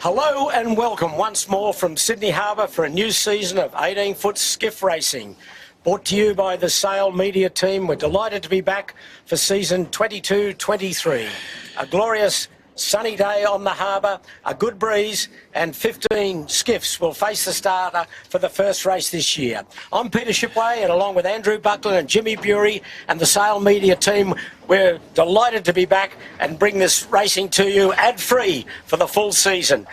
Hello and welcome once more from Sydney Harbour for a new season of 18-foot skiff racing. Brought to you by the Sail Media team. We're delighted to be back for season 22-23. A glorious sunny day on the harbour, a good breeze, and 15 skiffs will face the starter for the first race this year. I'm Peter Shipway, and along with Andrew Buckland and Jimmy Bury and the Sail Media team, we're delighted to be back and bring this racing to you ad-free for the full season.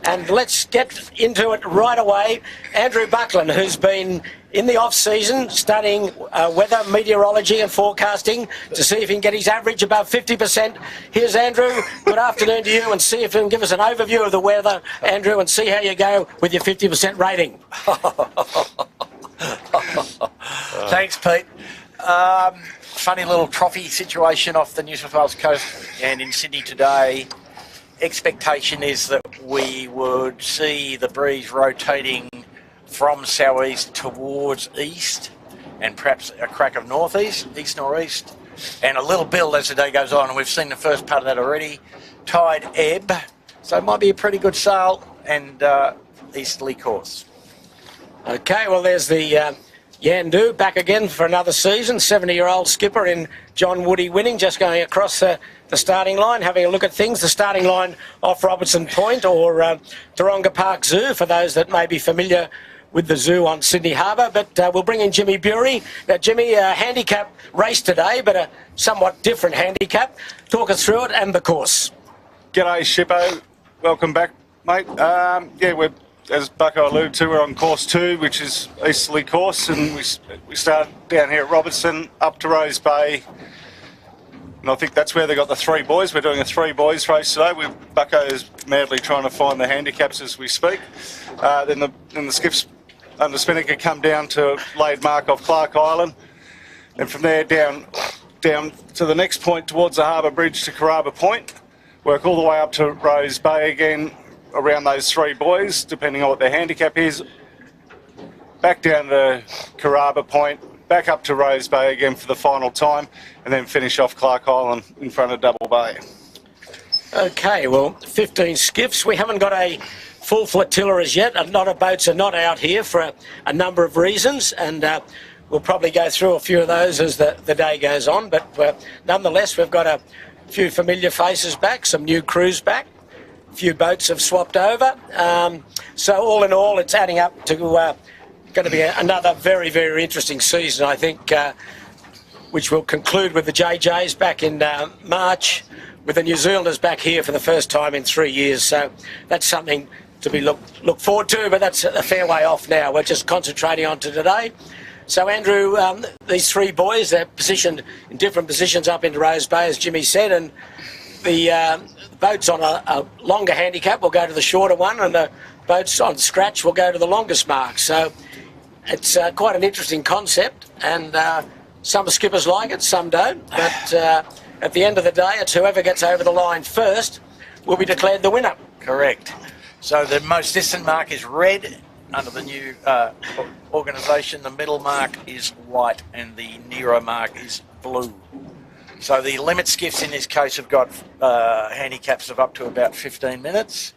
And let's get into it right away. Andrew Buckland, who's been in the off-season studying weather, meteorology and forecasting to see if he can get his average above 50%. Here's Andrew. Good afternoon to you, and see if you can give us an overview of the weather, Andrew, and see how you go with your 50% rating. Thanks, Pete. Funny little trophy situation off the New South Wales coast and in Sydney today. Expectation is that we would see the breeze rotating from southeast towards east and perhaps a crack of northeast, east-northeast, and a little build as the day goes on. And we've seen the first part of that already. Tide ebb, so it might be a pretty good sail and easterly course. Okay, well, there's the Yandu back again for another season. 70-year-old skipper in John Woody winning, just going across the starting line, having a look at things. The starting line off Robertson Point or Taronga Park Zoo, for those that may be familiar with the zoo on Sydney Harbour. But we'll bring in Jimmy Bury. Now, Jimmy, a handicap race today, but a somewhat different handicap. Talk us through it and the course. G'day, Shippo. Welcome back, mate. Yeah, we're, as Bucko alluded to, we're on course 2, which is easterly course, and we start down here at Robertson, up to Rose Bay. And I think that's where they got the 3 boys. We're doing a 3 boys race today. Bucko is madly trying to find the handicaps as we speak. Then the skiffs under spinnaker come down to laid mark off Clark Island, and from there down to the next point towards the Harbour Bridge to Carrabba Point. Work all the way up to Rose Bay again around those 3 boys, depending on what their handicap is. Back down to Carrabba Point, back up to Rose Bay again for the final time, and then finish off Clark Island in front of Double Bay. Okay, well, 15 skiffs. We haven't got a full flotilla as yet. A lot of boats are not out here for a number of reasons, and we'll probably go through a few of those as the day goes on. But nonetheless, we've got a few familiar faces back, some new crews back. A few boats have swapped over. So all in all, it's adding up to going to be another very, very interesting season, I think, which will conclude with the JJs back in March, with the New Zealanders back here for the first time in 3 years. So that's something to be look forward to, but that's a fair way off now. We're just concentrating on to today. So, Andrew, these 3 boys, they're positioned in different positions up into Rose Bay, as Jimmy said, and the boats on a longer handicap will go to the shorter one, and the boats on scratch will go to the longest mark. So it's quite an interesting concept, and some skippers like it, some don't. But at the end of the day, it's whoever gets over the line first will be declared the winner. Correct. So the most distant mark is red under the new organisation. The middle mark is white, and the Nero mark is blue. So the limit skiffs in this case have got handicaps of up to about 15 minutes.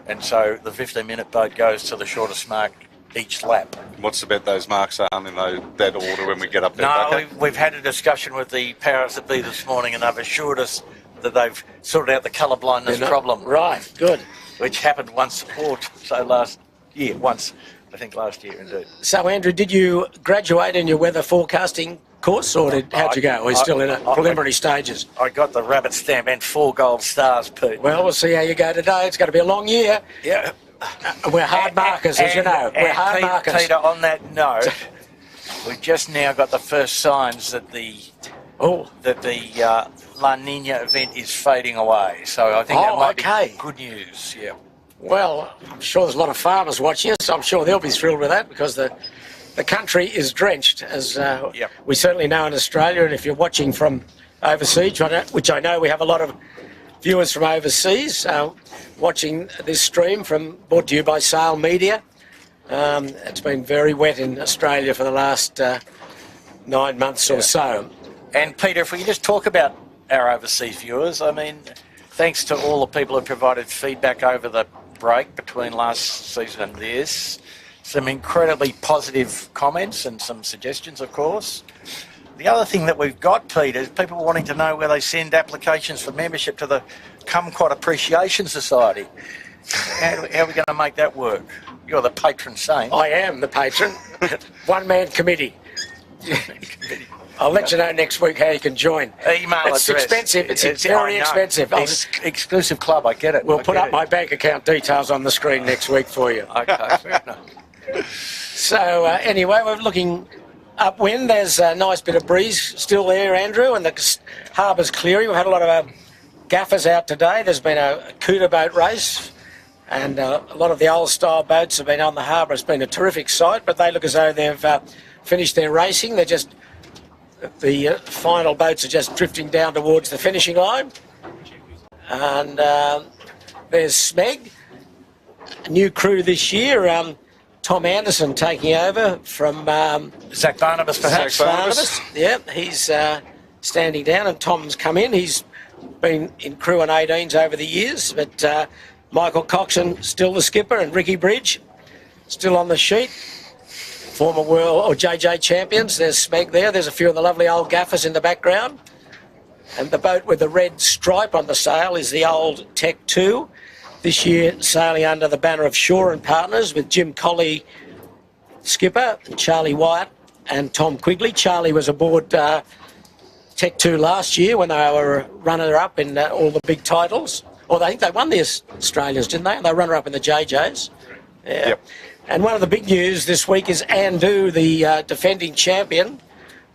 And so the 15-minute boat goes to the shortest mark each lap. What's about those marks aren't in that order when we get up there? No, we've had a discussion with the powers that be this morning, and they've assured us that they've sorted out the colour blindness problem. Right, good. Which happened once or so last year. I think last year indeed. So, Andrew, did you graduate in your weather forecasting course, or how'd you go? We're still in preliminary stages. I got the rabbit stamp and 4 gold stars, Pete. Well, we'll see how you go today. It's going to be a long year. Yeah. We're hard markers, as you know. We're hard markers. Peter, on that note, we just now got the first signs that the La Nina event is fading away. So I think that might be good news. Yeah. Well, I'm sure there's a lot of farmers watching us. I'm sure they'll be thrilled with that, because the country is drenched, as we certainly know in Australia. And if you're watching from overseas, which I know we have a lot of viewers from overseas watching this stream brought to you by Sail Media. It's been very wet in Australia for the last 9 months or so. And Peter, if we can just talk about our overseas viewers, I mean, thanks to all the people who provided feedback over the break between last season and this. Some incredibly positive comments and some suggestions, of course. The other thing that we've got, Peter, is people wanting to know where they send applications for membership to the Kumquat Appreciation Society. How are we going to make that work? You're the patron saint. I am the patron. One-man committee. I'll let you know next week how you can join. Email it's address. Expensive. It's very expensive. Exclusive club, I get it. We'll put up my bank account details on the screen next week for you. Okay, fair enough. So anyway, we're looking upwind. There's a nice bit of breeze still there, Andrew, and the harbour's clearing. We've had a lot of gaffers out today. There's been a Cooter boat race, and a lot of the old-style boats have been on the harbour. It's been a terrific sight, but they look as though they've finished their racing. They're just... The final boats are just drifting down towards the finishing line. And there's Smeg, a new crew this year. Tom Anderson taking over from... Zach Barnabas, perhaps. Zach Barnabas. Yeah, he's standing down, and Tom's come in. He's been in crew on 18s over the years, but Michael Coxon still the skipper, and Ricky Bridge still on the sheet. Former world or JJ champions. There's Smeg there. There's a few of the lovely old gaffers in the background. And the boat with the red stripe on the sail is the old Tech 2. This year sailing under the banner of Shaw and Partners with Jim Colley, skipper, Charlie Wyatt and Tom Quigley. Charlie was aboard Tech 2 last year when they were runner-up in all the big titles. Or I think they won the Australians, didn't they? And they were runner-up in the JJs. Yeah. Yep. And one of the big news this week is Andu, the defending champion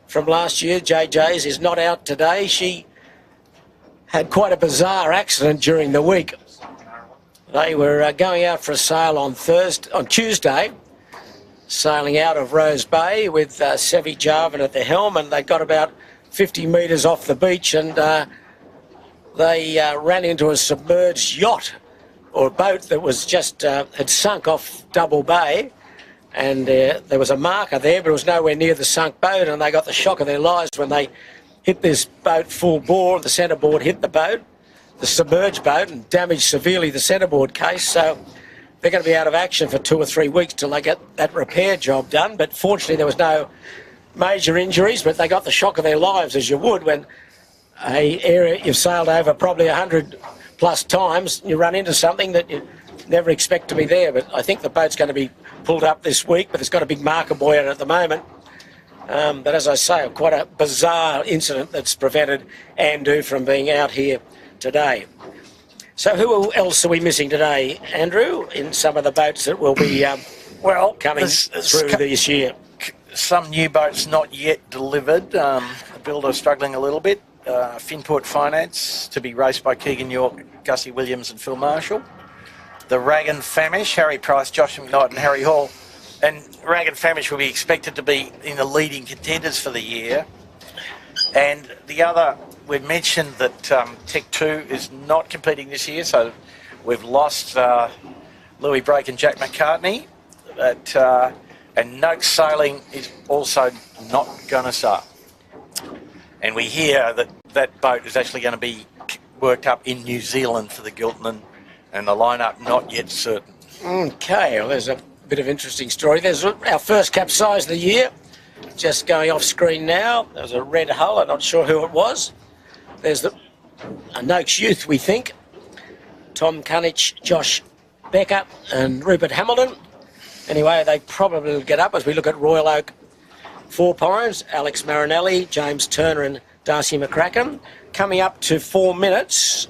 from last year, JJ's, is not out today. She had quite a bizarre accident during the week. They were going out for a sail on Tuesday, sailing out of Rose Bay with Sevi Jarvin at the helm, and they got about 50 metres off the beach, and they ran into a submerged yacht, or a boat that was just had sunk off Double Bay, and there was a marker there, but it was nowhere near the sunk boat, and they got the shock of their lives when they hit this boat full bore. The centreboard hit the boat, the submerged boat, and damaged severely the centreboard case. So they're going to be out of action for 2 or 3 weeks till they get that repair job done. But fortunately, there was no major injuries, but they got the shock of their lives, as you would when an area you've sailed over probably 100 plus times, you run into something that you never expect to be there. But I think the boat's going to be pulled up this week, but it's got a big marker buoy on it at the moment. But as I say, quite a bizarre incident that's prevented Andu from being out here today. So who else are we missing today, Andrew, in some of the boats that will be coming through this year? Some new boats not yet delivered. The builder struggling a little bit. Finport Finance to be raced by Keegan York, Gussie Williams and Phil Marshall. The Rag and Famish, Harry Price, Josh McKnight and Harry Hall. And Rag and Famish will be expected to be in the leading contenders for the year. And the other, we've mentioned that Tech 2 is not competing this year, so we've lost Louis Brake and Jack McCartney. And Noakes Sailing is also not going to sail. And we hear that that boat is actually going to be worked up in New Zealand for the Giltinan, and the lineup not yet certain. Okay, well, there's a bit of interesting story. There's our first capsize of the year, just going off screen now. There's a red hull, I'm not sure who it was. There's a Noakes Youth, we think. Tom Cunnich, Josh Becker and Rupert Hamilton. Anyway, they probably will get up as we look at Royal Oak Four Pines, Alex Marinelli, James Turner and Darcy McCracken. Coming up to 4 minutes.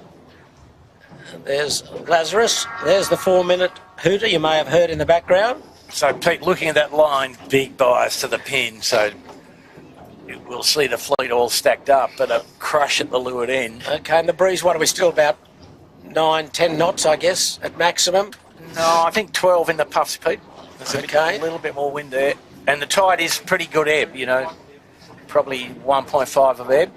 There's Lazarus. There's the 4-minute hooter you may have heard in the background. So, Pete, looking at that line, big bias to the pin, so we'll see the fleet all stacked up, but a crush at the leeward end. Okay, and the breeze, what are we still about 9-10 knots, I guess, at maximum? No, I think 12 in the puffs, Pete. There's okay. A little bit more wind there. And the tide is pretty good ebb, you know, probably 1.5 of ebb.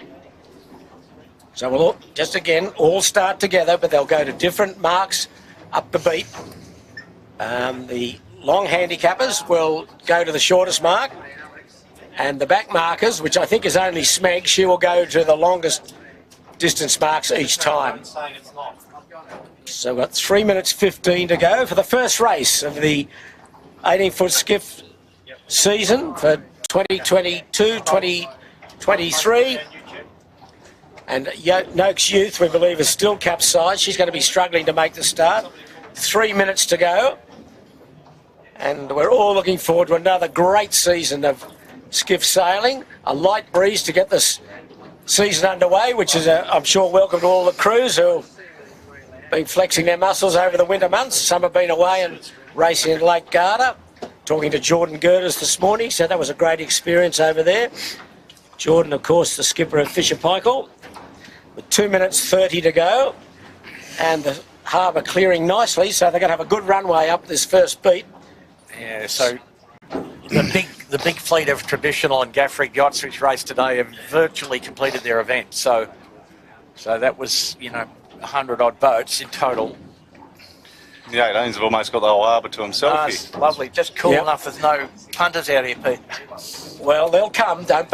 So we'll all, just again, all start together, but they'll go to different marks up the beat. The long handicappers will go to the shortest mark, and the back markers, which I think is only Smeg, she will go to the longest distance marks each time. So we've got 3 minutes 15 to go for the first race of the 18-foot skiff season for 2022-2023. And Noakes Youth, we believe, is still capsized. She's going to be struggling to make the start. 3 minutes to go. And we're all looking forward to another great season of skiff sailing. A light breeze to get this season underway, which is, I'm sure, welcome to all the crews who have been flexing their muscles over the winter months. Some have been away and racing in Lake Garda. Talking to Jordan Girders this morning, said that was a great experience over there. Jordan, of course, the skipper of Fisher Paykel. With 2 minutes 30 to go. And the harbour clearing nicely, so they're going to have a good runway up this first beat. Yeah, so the big fleet of traditional and gaff rig yachts which raced today have virtually completed their event. So that was, 100 odd boats in total. The 18s have almost got the whole harbour to himself here. Lovely, just cool enough. There's no punters out here, Pete. Well, they'll come. Don't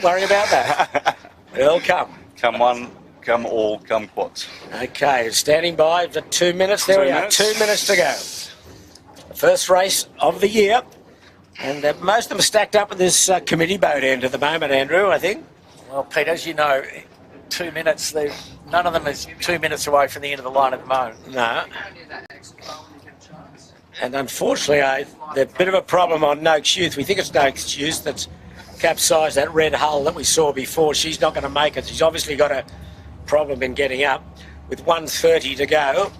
worry about that. They'll come. Come one, come all, come quads. Okay, standing by for 2 minutes. There we are. 2 minutes to go. The first race of the year. And most of them are stacked up at this committee boat end at the moment, Andrew, I think. Well, Pete, as you know, 2 minutes, none of them is 2 minutes away from the end of the line at the moment. No. And unfortunately, there's a bit of a problem on Noakes Youth. We think it's Noakes Youth that's capsized that red hull that we saw before. She's not going to make it. She's obviously got a problem in getting up with 1:30 to go.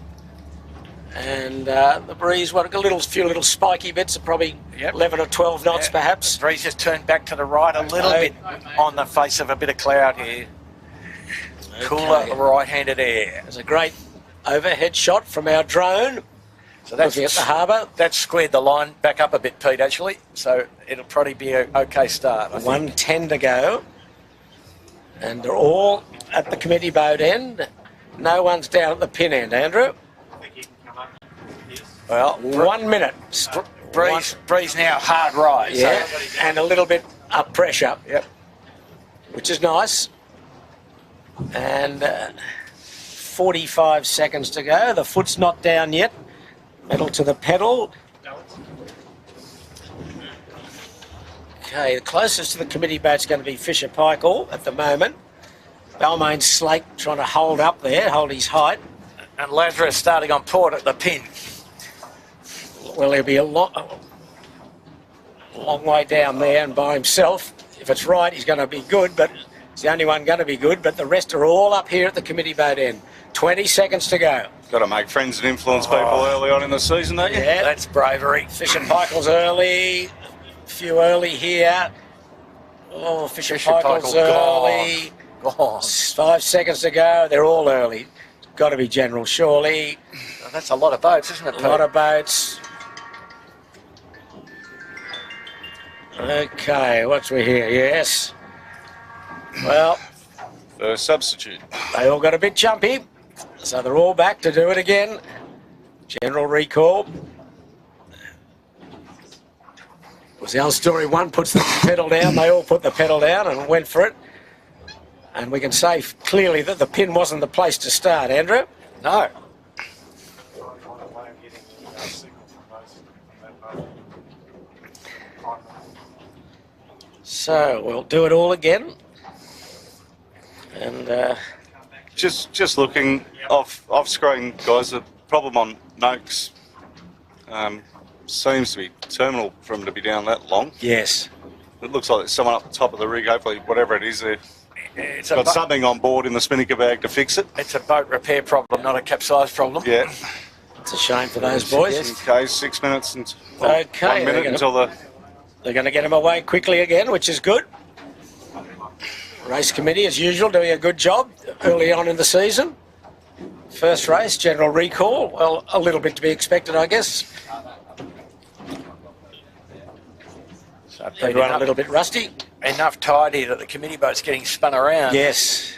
And the breeze, a few little spiky bits, are probably 11 or 12 knots perhaps. The breeze just turned back to the right a little bit on the face of a bit of cloud here. Okay. Cooler right-handed air. There's a great overhead shot from our drone. So that's looking at the harbour. That's squared the line back up a bit, Pete, actually. So it'll probably be an okay start, I think. 1:10 to go. And they're all at the committee boat end. No one's down at the pin end, Andrew. Well, 1 minute. Breeze now, hard rise. Yeah, and a little bit up pressure. Yep. Which is nice. And 45 seconds to go. The foot's not down yet. Metal to the pedal. Okay, the closest to the committee boat's going to be Fisher Paykel at the moment. Balmain Slake trying to hold up there, hold his height. And Lazarus starting on port at the pin. Well, he'll be a long way down there and by himself. If it's right, he's going to be good, but he's the only one going to be good. But the rest are all up here at the committee boat end. 20 seconds to go. Got to make friends and influence people early on in the season, don't you? Yeah, that's bravery. Fisher Paykel's early. A few early here. Oh, Fisher Paykel's early. Gone. 5 seconds to go. They're all early. Got to be General, surely. Oh, that's a lot of boats, isn't it, Pete? A lot of boats. Okay, what's we here? Yes. Well, First substitute. they all got a bit jumpy, so they're all back to do it again. General recall. Was the old story, one puts the pedal down, they all put the pedal down and went for it. And we can say clearly that the pin wasn't the place to start, Andrew. No. So we'll do it all again. And Just looking off screen, guys, the problem on Noakes seems to be terminal for them to be down that long. yes, It looks like there's someone up the top of the rig, hopefully, whatever it is, they've It's got something on board in the spinnaker bag to fix it. It's a boat repair problem, not a capsize problem. Yeah. it's a shame for those boys. Okay, 6 minutes and Okay, 1 minute until the... They're going to get him away quickly again, which is good. Race committee, as usual, doing a good job early on in the season. First race, general recall. Well, a little bit to be expected, I guess. So Everyone a little bit rusty. Enough tide here that the committee boat's getting spun around. Yes.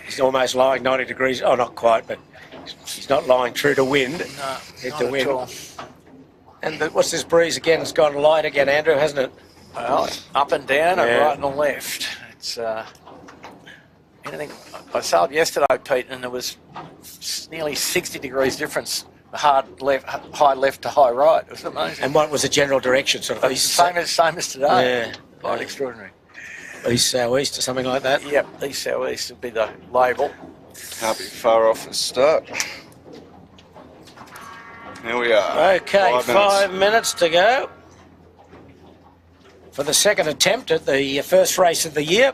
He's almost lying 90 degrees. Oh, not quite, but he's not lying true to wind. No, Head not to at wind. all. And what's this breeze again? It's gone light again, Andrew, hasn't it? Well, up and down and Yeah. right and left. It's anything. I sailed yesterday, Pete, and there was nearly 60 degrees difference. Hard left, high left to high right. It was amazing. And what was the general direction? Sort of east, same as today. Yeah. Quite extraordinary. East, southeast, or something like that? Yep, east, southeast would be the label. Can't be far off the start. Here we are. Okay, 5 minutes. 5 minutes to go for the second attempt at the first race of the year,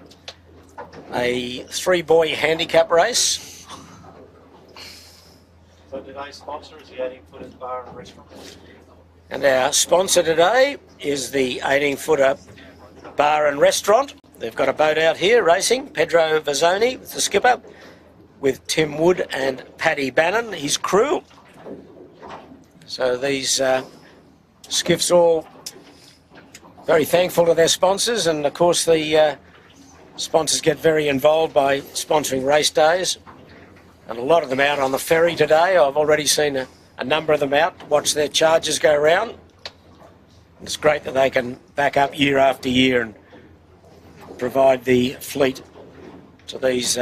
a three-boy handicap race. So today's sponsor is the 18-footer bar and restaurant. And our sponsor today is the 18-footer bar and restaurant. They've got a boat out here racing, Pedro Vazzoni, the skipper, with Tim Wood and Paddy Bannon, his crew. So these skiffs all very thankful to their sponsors, and of course the sponsors get very involved by sponsoring race days. And a lot of them out on the ferry today. I've already seen a number of them out, watch their charges go round. It's great that they can back up year after year and provide the fleet to these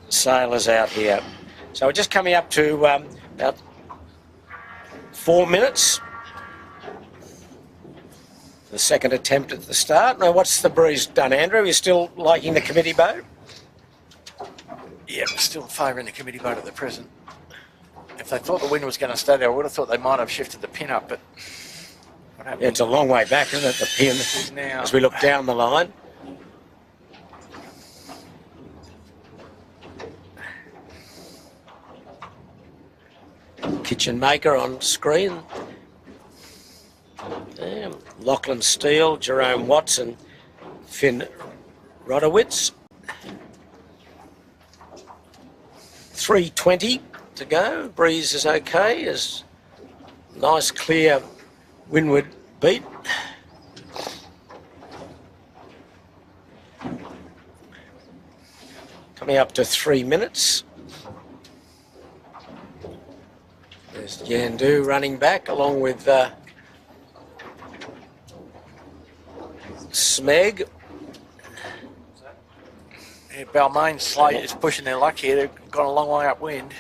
sailors out here. So we're just coming up to about 4 minutes. The second attempt at the start. Now, what's the breeze done, Andrew? You're still liking the committee boat? Yeah, still favouring the committee boat at the present. If they thought the wind was going to stay there, I would have thought they might have shifted the pin up, but what happened? Yeah, it's a long way back, isn't it, the pin, now, as we look down the line. Kitchen Maker on screen. Yeah, Lachlan Steele, Jerome Watson, Finn Rodowitz. 3:20 to go. Breeze is okay. Is nice clear windward beat. Coming up to 3 minutes. There's Yandu running back along with Smeg. Yeah, Balmain Slate is pushing their luck here. They've gone a long way upwind.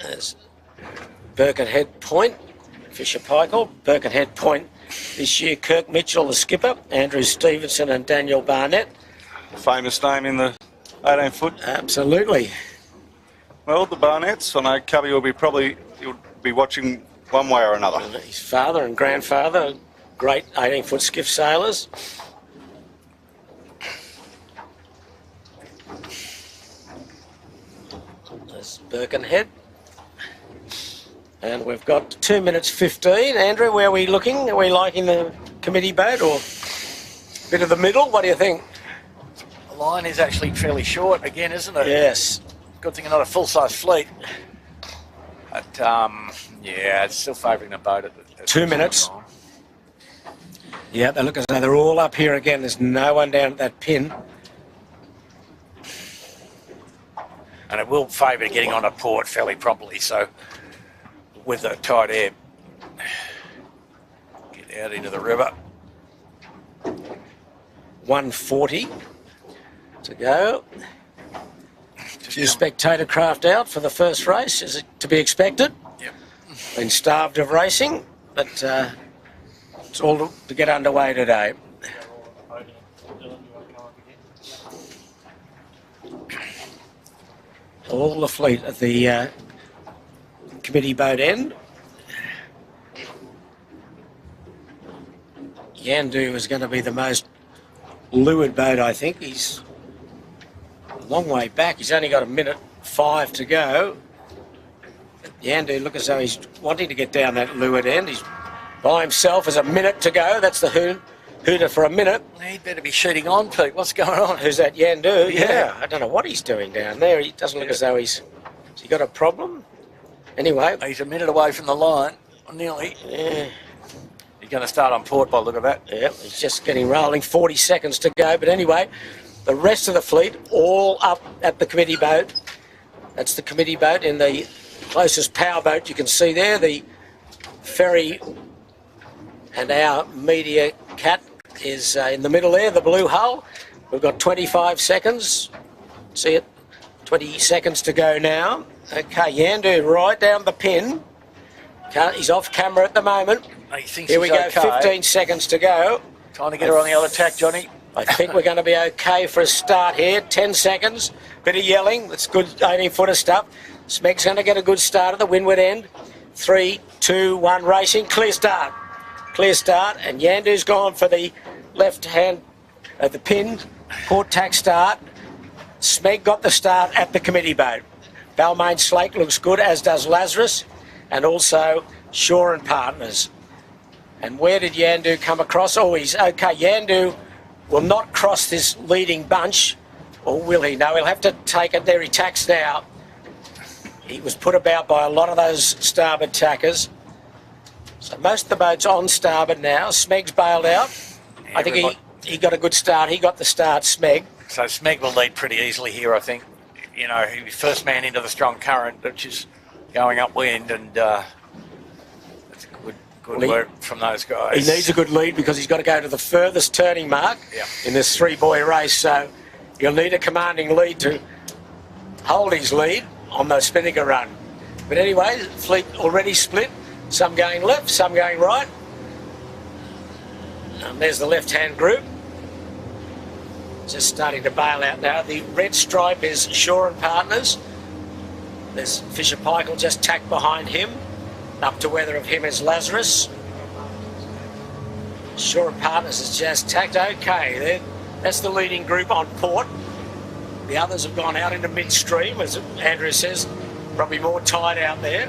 There's Birkenhead Point, Fisher Paykel. Birkenhead Point this year, Kirk Mitchell, the skipper, Andrew Stevenson and Daniel Barnett. Famous name in the 18-foot. Absolutely. Well, the Barnetts, I know Cubby will be watching one way or another. His father and grandfather, great 18-foot skiff sailors. There's Birkenhead. And we've got 2 minutes 15. Andrew, where are we looking? Are we liking the committee boat or a bit of the middle? What do you think? The line is actually fairly short again, isn't it? Yes. Good thing they're not a full-size fleet. But, yeah, it's still favouring the boat at 2 minutes. Yeah, they look as though they're all up here again. There's no one down at that pin. And it will favour getting on a port fairly promptly, so with the tide ebb, get out into the river. 140 to go. A few spectator craft out for the first race. Is it to be expected? Yep. Been starved of racing, but it's all to get underway today. All the fleet at the committee boat end. Yandu is going to be the most lured boat, I think. He's a long way back. He's only got 1:05 to go. Yandu look as though he's wanting to get down that leeward end. He's by himself. There's a minute to go. That's the hooter for a minute. He'd better be shooting on, Pete. What's going on? Who's that, Yandu? Yeah. I don't know what he's doing down there. He doesn't look as though has he got a problem? Anyway. He's a minute away from the line, nearly. Yeah. He's going to start on port by the look of that. Yeah, he's just getting rolling. 40 seconds to go. But anyway, the rest of the fleet all up at the committee boat. That's the committee boat in the closest power boat you can see there. The ferry and our media cat is in the middle there, the blue hull. We've got 25 seconds. See it 20 seconds to go now. Okay, Yandu right down the pin. He's off camera at the moment. He thinks Here we he's go, okay. 15 seconds to go. Trying to get her on the other tack, Johnny. I think we're going to be okay for a start here. 10 seconds. Bit of yelling. That's good 18-footer stuff. Smeg's going to get a good start at the windward end. 3, 2, 1 racing. Clear start. Clear start. And Yandu's gone for the left hand at the pin. Port tack start. Smeg got the start at the committee boat. Balmain Slate looks good, as does Lazarus. And also Shaw and Partners. And where did Yandu come across? Oh, he's okay. Yandu will not cross this leading bunch, or will he? No, he'll have to take it there. He tacks now. He was put about by a lot of those starboard tackers. So most of the boat's on starboard now. Smeg's bailed out. I think he got a good start. He got the start, Smeg. So Smeg will lead pretty easily here, I think. You know, he was first man into the strong current, which is going upwind, and that's good work from those guys. He needs a good lead because he's got to go to the furthest turning mark in this three-buoy race. So he'll need a commanding lead to hold his lead on the spinnaker run. But anyway, fleet already split. Some going left, some going right. And there's the left-hand group. Just starting to bail out now. The red stripe is Shaw and Partners. There's Fisher Pike just tacked behind him. Up to weather of him is Lazarus. Shaw and Partners is just tacked. Okay, that's the leading group on port. The others have gone out into midstream, as Andrew says. Probably more tide out there.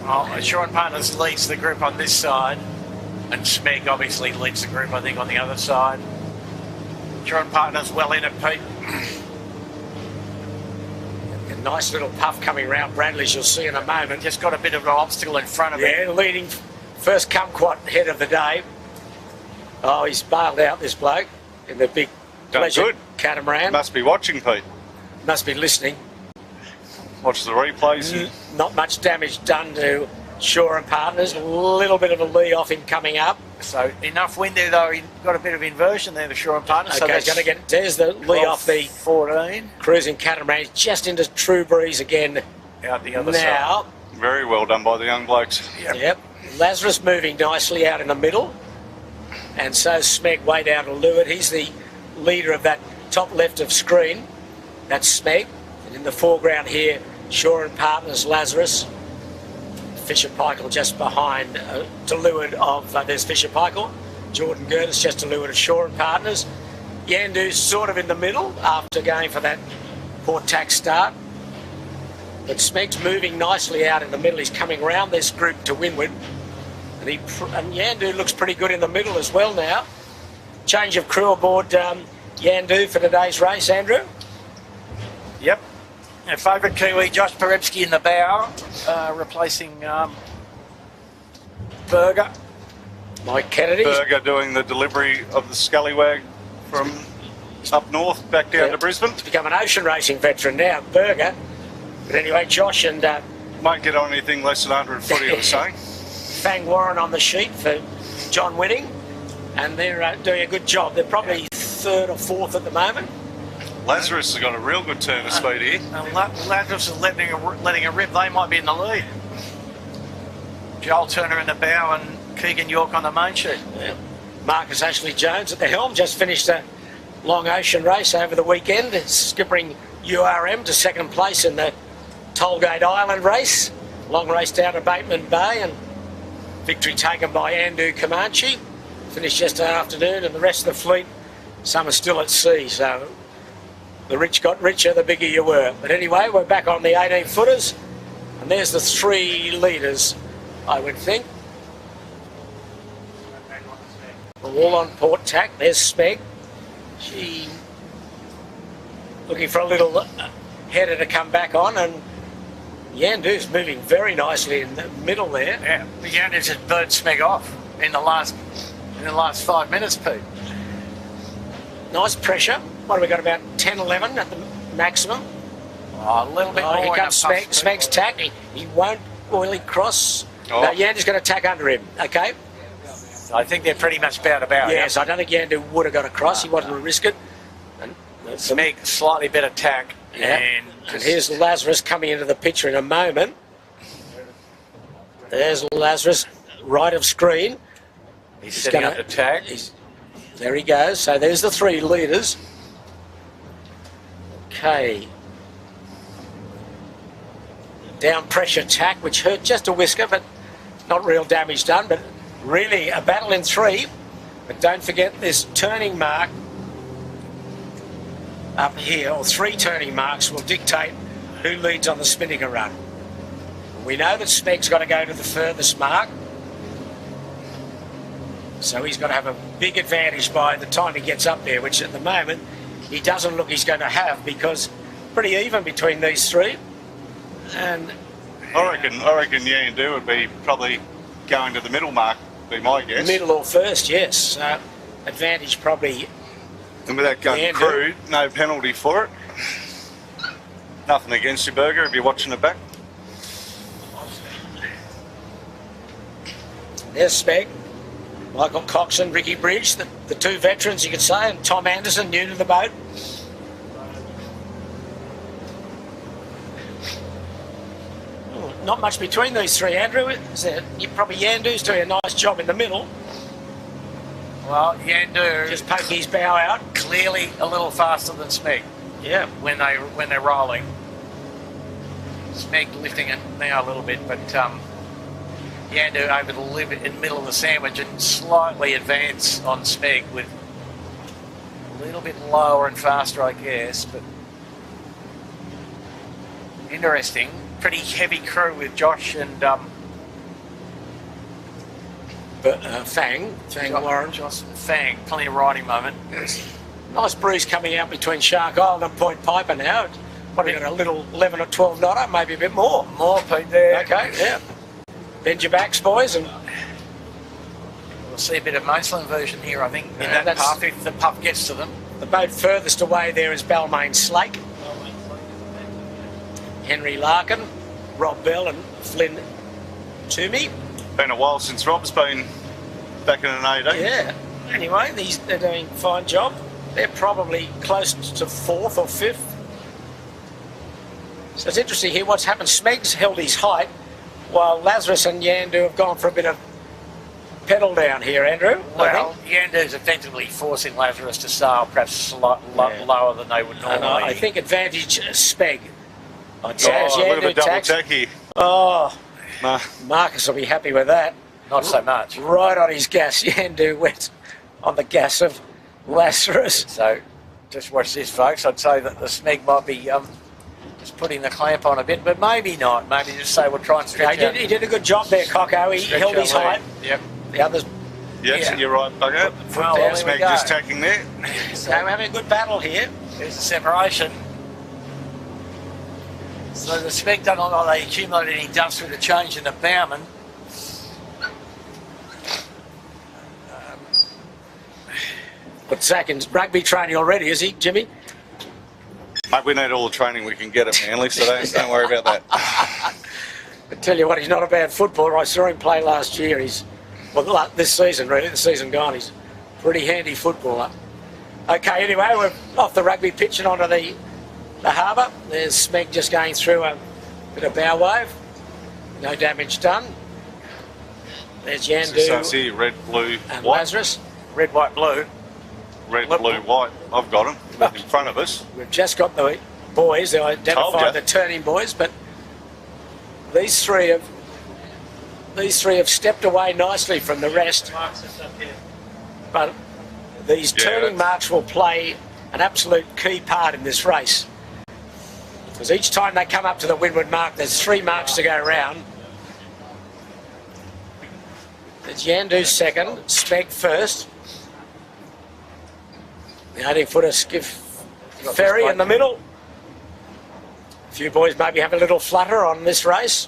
Well, Shaw and Partners leads the group on this side, and Smeg obviously leads the group, I think, on the other side. Shaw and Partners well in it, Pete. A nice little puff coming round Bradley's, you'll see in a moment. Just got a bit of an obstacle in front of him. Yeah, leading first kumquat head of the day. Oh, he's bailed out, this bloke, in the big pleasure catamaran. Must be watching, Pete. Must be listening. Watch the replays. Not much damage done to Shaw and Partners. A little bit of a lee off him coming up. So enough wind there, though. He got a bit of inversion there, the Shaw and Partners. Okay, so going to get. There's the lee off the 14 cruising catamaran. Just into true breeze again. Out the other now. side. Very well done by the young blokes. Yep. Lazarus moving nicely out in the middle. And so Smeg way down to leeward. He's the leader of that top left of screen. That's Smeg. And in the foreground here, Shaw and Partners, Lazarus. Fisher Pike just behind, to leeward of, there's Fisher Pike. Jordan Gertis just to leeward of Shaw and Partners. Yandu's sort of in the middle after going for that port tack start. But Smeg's moving nicely out in the middle. He's coming round this group to windward. And Yandu looks pretty good in the middle as well now. Change of crew aboard Yandu for today's race, Andrew. Yep. Our favourite Kiwi, Josh Perepsky in the bow, replacing Berger. Mike Kennedy. Berger doing the delivery of the scallywag from up north back down to Brisbane. He's become an ocean racing veteran now, Berger. But anyway, Josh and Won't get on anything less than 100 footy, I was saying. Fang Warren on the sheet for John Winning. And they're doing a good job. They're probably third or fourth at the moment. Lazarus has got a real good turn of speed here. And Lazarus is letting a rip. They might be in the lead. Joel Turner in the bow and Keegan York on the main sheet. Yeah. Marcus Ashley Jones at the helm. Just finished a long ocean race over the weekend. It's skippering URM to second place in the Tollgate Island race. Long race down to Bateman Bay, and victory taken by Andu Comanche. Finished yesterday afternoon, and the rest of the fleet, some are still at sea, so the rich got richer the bigger you were. But anyway, we're back on the 18-footers, and there's the three leaders, I would think. All on port tack. There's Smeg. She looking for a little header to come back on, and Yandu's moving very nicely in the middle there. Yeah, Yandu's just burnt Smeg off in the last 5 minutes, Pete. Nice pressure. What have we got, about 10, 11 at the maximum? Oh, a little bit more. Here comes Smeg. Smeg's tack. He won't really cross. Oh. No, Yandu's going to tack under him. Okay. I think they're pretty much about. Yes, I don't think Yandu would have got across. He wanted to risk it. And Smeg, slightly better tack. Yeah. And here's Lazarus coming into the picture in a moment. There's Lazarus, right of screen. He's setting up the tack. There he goes. So there's the three leaders. Okay. Down pressure tack, which hurt just a whisker, but not real damage done. But really a battle in three. But don't forget this turning mark up here, or three turning marks, will dictate who leads on the spinnaker run. We know that Smeg's got to go to the furthest mark, so he's got to have a big advantage by the time he gets up there, which at the moment he doesn't look he's going to have, because pretty even between these three. And I reckon Yandu would be probably going to the middle mark, be my guess. middle or first, yes. Advantage probably. And without going crude, no penalty for it. Nothing against you, Berger, if you're watching it back. There's Smeg, Michael Coxon, Ricky Bridge, the two veterans, you could say, and Tom Anderson, new to the boat. Not much between these three, Andrew. Probably Yandu's doing a nice job in the middle. Well, Yandu Just poking his bow out. clearly a little faster than Smeg. Yeah. When they're rolling. Smeg lifting it now a little bit, but Yandu able to live it in the middle of the sandwich and slightly advance on Smeg with a little bit lower and faster, I guess. But interesting. Pretty heavy crew with Josh and Fang Warren. Josh and Fang. Plenty of riding moment. Nice breeze coming out between Shark Island and Point Piper now. Probably got a little 11 or 12 knotter, maybe a bit more. More, Pete, there. Okay, yeah. Bend your backs, boys, and we'll see a bit of Maitland version here, I think, in Yeah, that puff, if the puff gets to them. the boat furthest away there is Balmain Slake. Henry Larkin, Rob Bell and Flynn Toomey. Been a while since Rob's been back in an 18. Yeah. Anyway, they're doing a fine job. They're probably close to fourth or fifth. So it's interesting here what's happened. Smeg's held his height, while Lazarus and Yandu have gone for a bit of pedal down here, Andrew. Well, Yandu's effectively forcing Lazarus to sail perhaps lower than they would normally. I think advantage Smeg. I'd Oh, say as look at the Yandu double tacks. tack here. Oh, Nah. Marcus will be happy with that. Not so much. Right on his gas. Yandu went on the gas of Lazarus. So just watch this, folks. I'd say that the Smeg might be just putting the clamp on a bit, but maybe not. Maybe just say we'll try and stretch out. He did a good job there, Cocko. He stretch held our his lead. height. Yep. The others Yes, Yeah. you're right, Bugger. Well, there there Smeg we go. just tacking there. so we're having a good battle here. There's the separation. So the Smeg don't look like they accumulated any dust with the change in the bowman. But Zach in rugby training already, is he, Jimmy? Mate, we need all the training we can get at Manly, so don't worry about that. I tell you what, he's not a bad footballer. I saw him play last year. This season, really, the season gone. He's a pretty handy footballer. Okay, anyway, we're off the rugby pitch and onto the harbour. There's Smeg just going through a bit of bow wave. No damage done. There's So Yandu see, red, blue, and white. Lazarus. Red, white, blue. Red, blue, white. I've got them in front of us. We've just got the boys. They Told identified ya. the turning boys, but these three have stepped away nicely from the rest. But these Yeah, turning marks will play an absolute key part in this race. Because each time they come up to the windward mark, there's 3 marks to go around. There's Yandu second, Smeg first. The 18-footer skiff ferry in the middle. A few boys maybe have a little flutter on this race.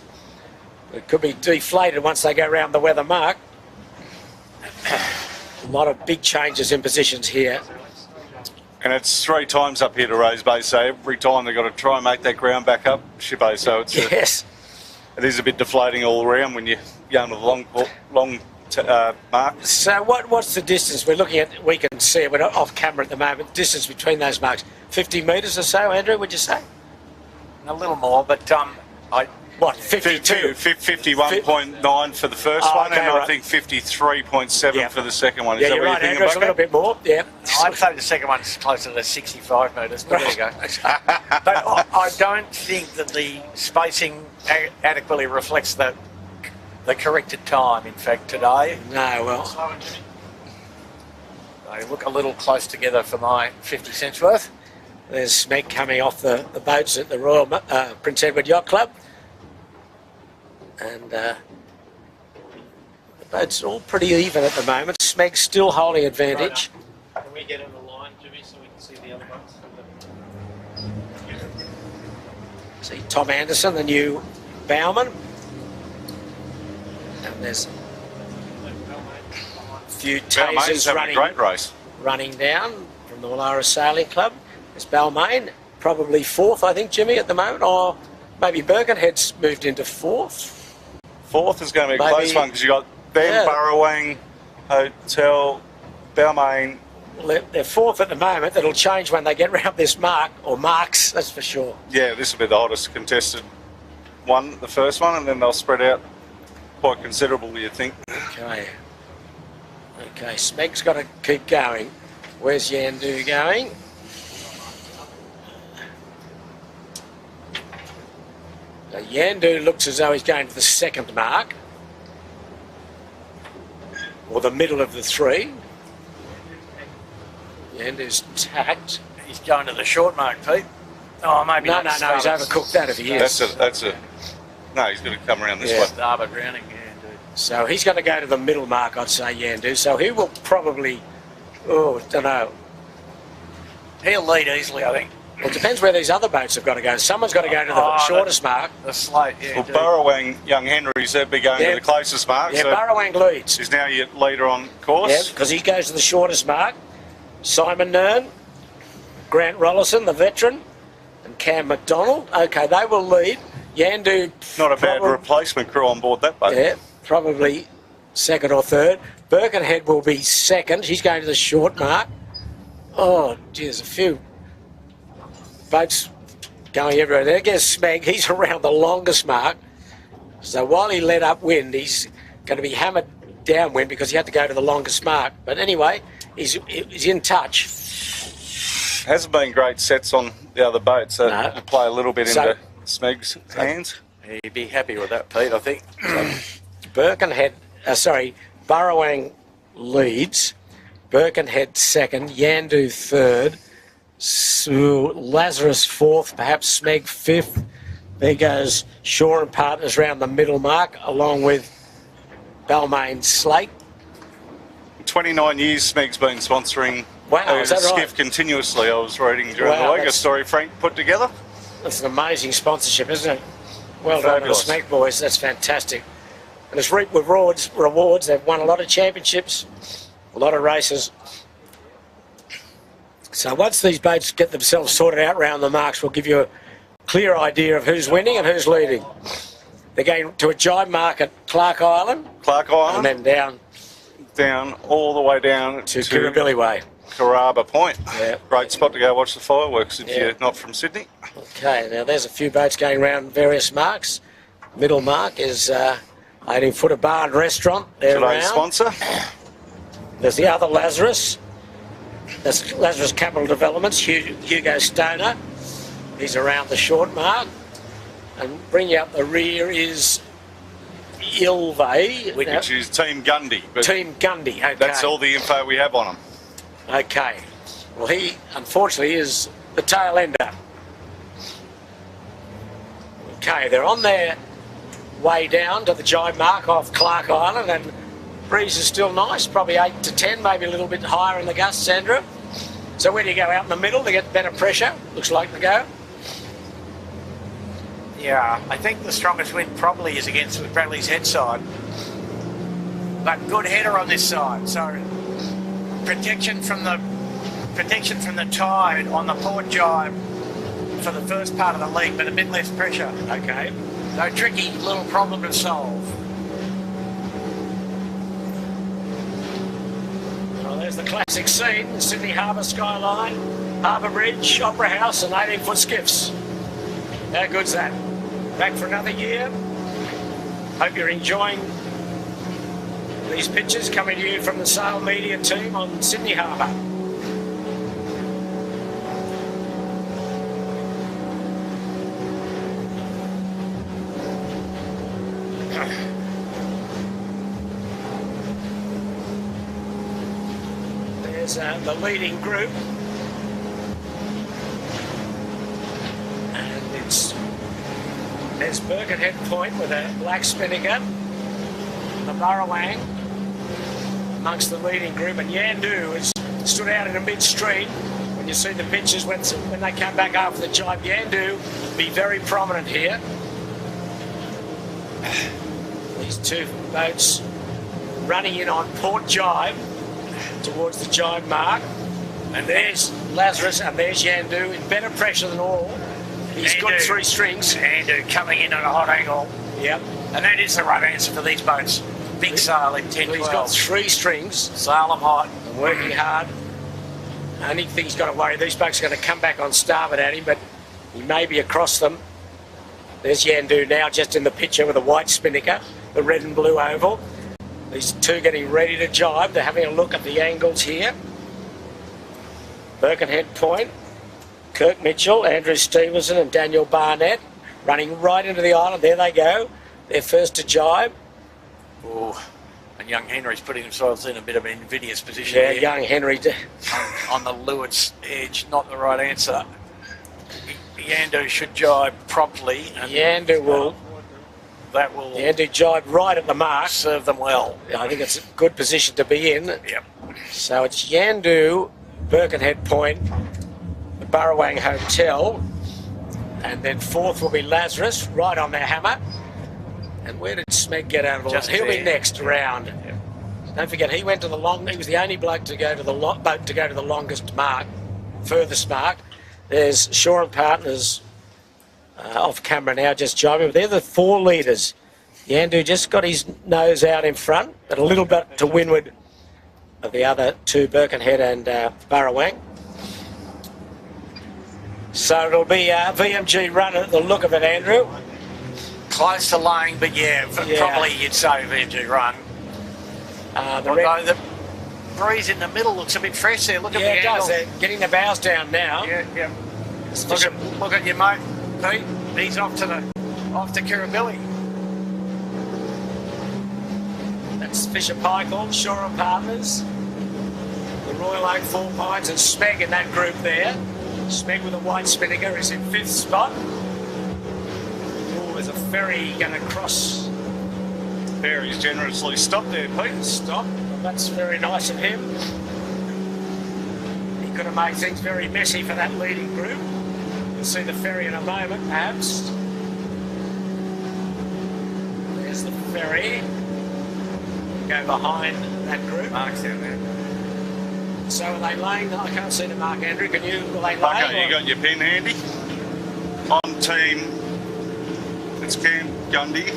It could be deflated once they go around the weather mark. A lot of big changes in positions here. And it's 3 times up here to Rose Bay, so every time they've got to try and make that ground back up, Shippo. So it's Yes. it is a bit deflating all around when you're going with long mark. So what's the distance? We're looking at, we can see it, we're not off camera at the moment, distance between those marks. 50 metres or so, Andrew, would you say? A little more, but What, 52? 51.9 for the first one, okay, and right. I think 53.7 Yeah. for the second one. Is Yeah, that you're what right, you're Andrew, it's a thinking, little Bucko? bit more, yeah. I'd say the second one's closer to 65 metres, but there you go. But I don't think that the spacing adequately reflects the corrected time, in fact, today. No, well, Slow and Jimmy. They look a little close together for my 50 cents worth. there's Smeg coming off the boats at the Royal Prince Edward Yacht Club. And the boats are all pretty even at the moment. Smeg's still holding advantage. Can we get in the line, Jimmy, so we can see the other ones? See Tom Anderson, the new bowman. And there's a few Balmain's tasers having a great race. running down from the Wallara Sailing Club. There's Balmain, probably fourth, I think, Jimmy, at the moment, or maybe Birkenhead's moved into fourth. Fourth is going to be a Maybe- close one because you got Ben Yeah. Burrowang, Hotel, Balmain. Well, they're fourth at the moment. That'll change when they get round this mark, or marks, that's for sure. Yeah, this will be the hottest contested one, the first one, and then they'll spread out quite considerably, you'd think. Okay. Okay, Smeg's got to keep going. Where's Yandu going? So Yandu looks as though he's going to the second mark, or the middle of the three. Yandu's tacked. He's going to the short mark, Pete. Oh, maybe No, not. no, no, he's overcooked that if he is. No, he's going to come around this Yeah. way. Starboard rounding, yeah, indeed. So he's going to go to the middle mark, I'd say, Yandu. So he will probably, don't know. He'll lead easily, I think. Well, it depends where these other boats have got to go. Someone's got to go to the shortest mark. The slate, yeah. Well, indeed. Burrowang, young Henry's they'd be going Yeah. to the closest mark. Yeah, so Burrowang leads. he's now your leader on course. Yeah, because he goes to the shortest mark. Simon Nern, Grant Rollison, the veteran, and Cam McDonald. Okay, they will lead. Yandu, Not a bad replacement crew on board that boat. yeah, probably second or third. Birkenhead will be second. He's going to the short mark. Oh, gee, there's a few boats going everywhere. There goes Smeg. He's around the longest mark. So while he led upwind, he's going to be hammered downwind because he had to go to the longest mark. But anyway, he's in touch. Hasn't been great sets on the other boats. So No. to play a little bit So- into Smeg's hands. He'd be happy with that, Pete, I think. Burrowang leads. Birkenhead second. Yandu third. Lazarus fourth. Perhaps Smeg fifth. There goes Shaw and Partners round the middle mark, along with Balmain Slate. 29 years Smeg's been sponsoring Wow, is that right? Skiff continuously. I was reading during Wow, the week a that's- story Frank put together. That's an amazing sponsorship, isn't it? Well done to the Fabulous. Smeg boys. That's fantastic. And it's reaped with rewards. They've won a lot of championships, a lot of races. So once these boats get themselves sorted out round the marks, we'll give you a clear idea of who's winning and who's leading. They're going to a jibe mark at Clark Island Clark Island, and then down all the way down to Kirribilli Way. Carraba Point. Yeah. Great spot to go watch the fireworks if Yeah. you're not from Sydney. Okay, now there's a few boats going around various marks. Middle mark is 18-footer bar and restaurant. They're Today's around. sponsor. There's the other Lazarus. That's Lazarus Capital Developments, Hugo Stoner. He's around the short mark. And bringing up the rear is Ilve. Which is Team Gundy. But Team Gundy, okay. that's all the info we have on them. Okay. Well, he, unfortunately, is the tail ender. Okay, they're on their way down to the jibe mark off Clark Island, and breeze is still nice, probably 8 to 10, maybe a little bit higher in the gusts, Sandra. So where do you go? Out in the middle to get better pressure? Looks like to go. Yeah, I think the strongest wind probably is against Bradley's head side. But good header on this side, so protection from the tide on the port jibe for the first part of the lead, but a bit less pressure. Okay. So tricky little problem to solve. There's the classic scene, the Sydney Harbour skyline, Harbour Bridge, Opera House and 18-foot skiffs. How good's that? Back for another year. Hope you're enjoying these pictures coming to you from the Sail Media team on Sydney Harbour. There's the leading group, and there's Birkenhead Point with a black spinnaker, the Burrawang amongst the leading group, and Yandu has stood out in the midstream. When you see the pictures when they come back after the jibe, Yandu will be very prominent here. These two boats running in on port jibe towards the jibe mark, and there's Lazarus and there's Yandu in better pressure than all. He's got 3 strings. Yandu coming in at a hot angle. Yep. And that is the right answer for these boats. Big sail in 10 He's got 3 strings. Sail them hot. And working hard. Only thing he's got to worry, these boats are going to come back on starboard at him, but he may be across them. There's Yandu now just in the picture with a white spinnaker, the red and blue oval. These two getting ready to jibe. They're having a look at the angles here. Birkenhead Point, Kirk Mitchell, Andrew Stevenson and Daniel Barnett running right into the island. There they go. They're first to jibe. Oh, and young Henry's putting themselves in a bit of an invidious position. Yeah, here. young Henry. On the leeward's edge, not the right answer. Yandu should jibe promptly. And Yandu will. That will Yandu jibe right at the mark. serve them well. I think it's a good position to be in. Yep. So it's Yandu, Birkenhead Point, the Burrawang Hotel, and then 4th will be Lazarus, right on their hammer. And where did Smeg get out of all Just this? He'll be there. next round. Yep. Don't forget, he went to the he was the only bloke to go to the boat to go to the longest mark, furthest mark. There's Shaw and Partners off camera now, just jibing. They're the 4 leaders. Yandu just got his nose out in front, but a little bit to windward of the other 2, Birkenhead and Burrawang. So it'll be a VMG run at the look of it, Andrew. Close to laying, but yeah, probably you'd say VMG run. Although the breeze in the middle looks a bit fresh there. Look at the it angle. does. They're getting the bows down now. Yeah. Look at your mate, Pete. He's off to Kirribilli. That's Fisher Paykel, Shaw and Partners, the Royal Oak 4 Pines and Smeg in that group there. Smeg with a white spinnaker is in 5th spot. Oh, there's a ferry going to cross. Ferry's generously stopped there, Pete. Stop. Well, that's very nice of him. He could have made things very messy for that leading group. You'll see the ferry in a moment, perhaps. There's the ferry. Go behind that group. Mark's down there. So are they laying? I can't see the mark, Andrew. Can you? Will they lay? Okay, you got your pen handy. On team, it's Cam Gundy,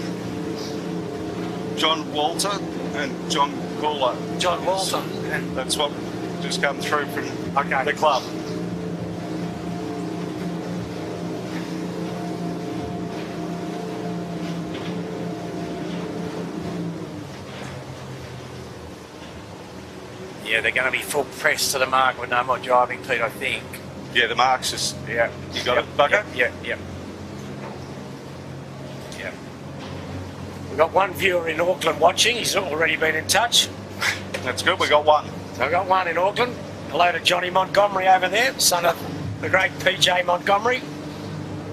John Walter and John Gawler. John Walton. And that's what just come through from the club. Yeah, they're going to be full press to the mark with no more driving, Pete, I think. Yeah, the mark's just, Yeah. you got it, Bucko? Yeah. We've got one viewer in Auckland watching. He's already been in touch. That's good, we got one. So I've got one in Auckland. Hello to Johnny Montgomery over there, son of the great PJ Montgomery.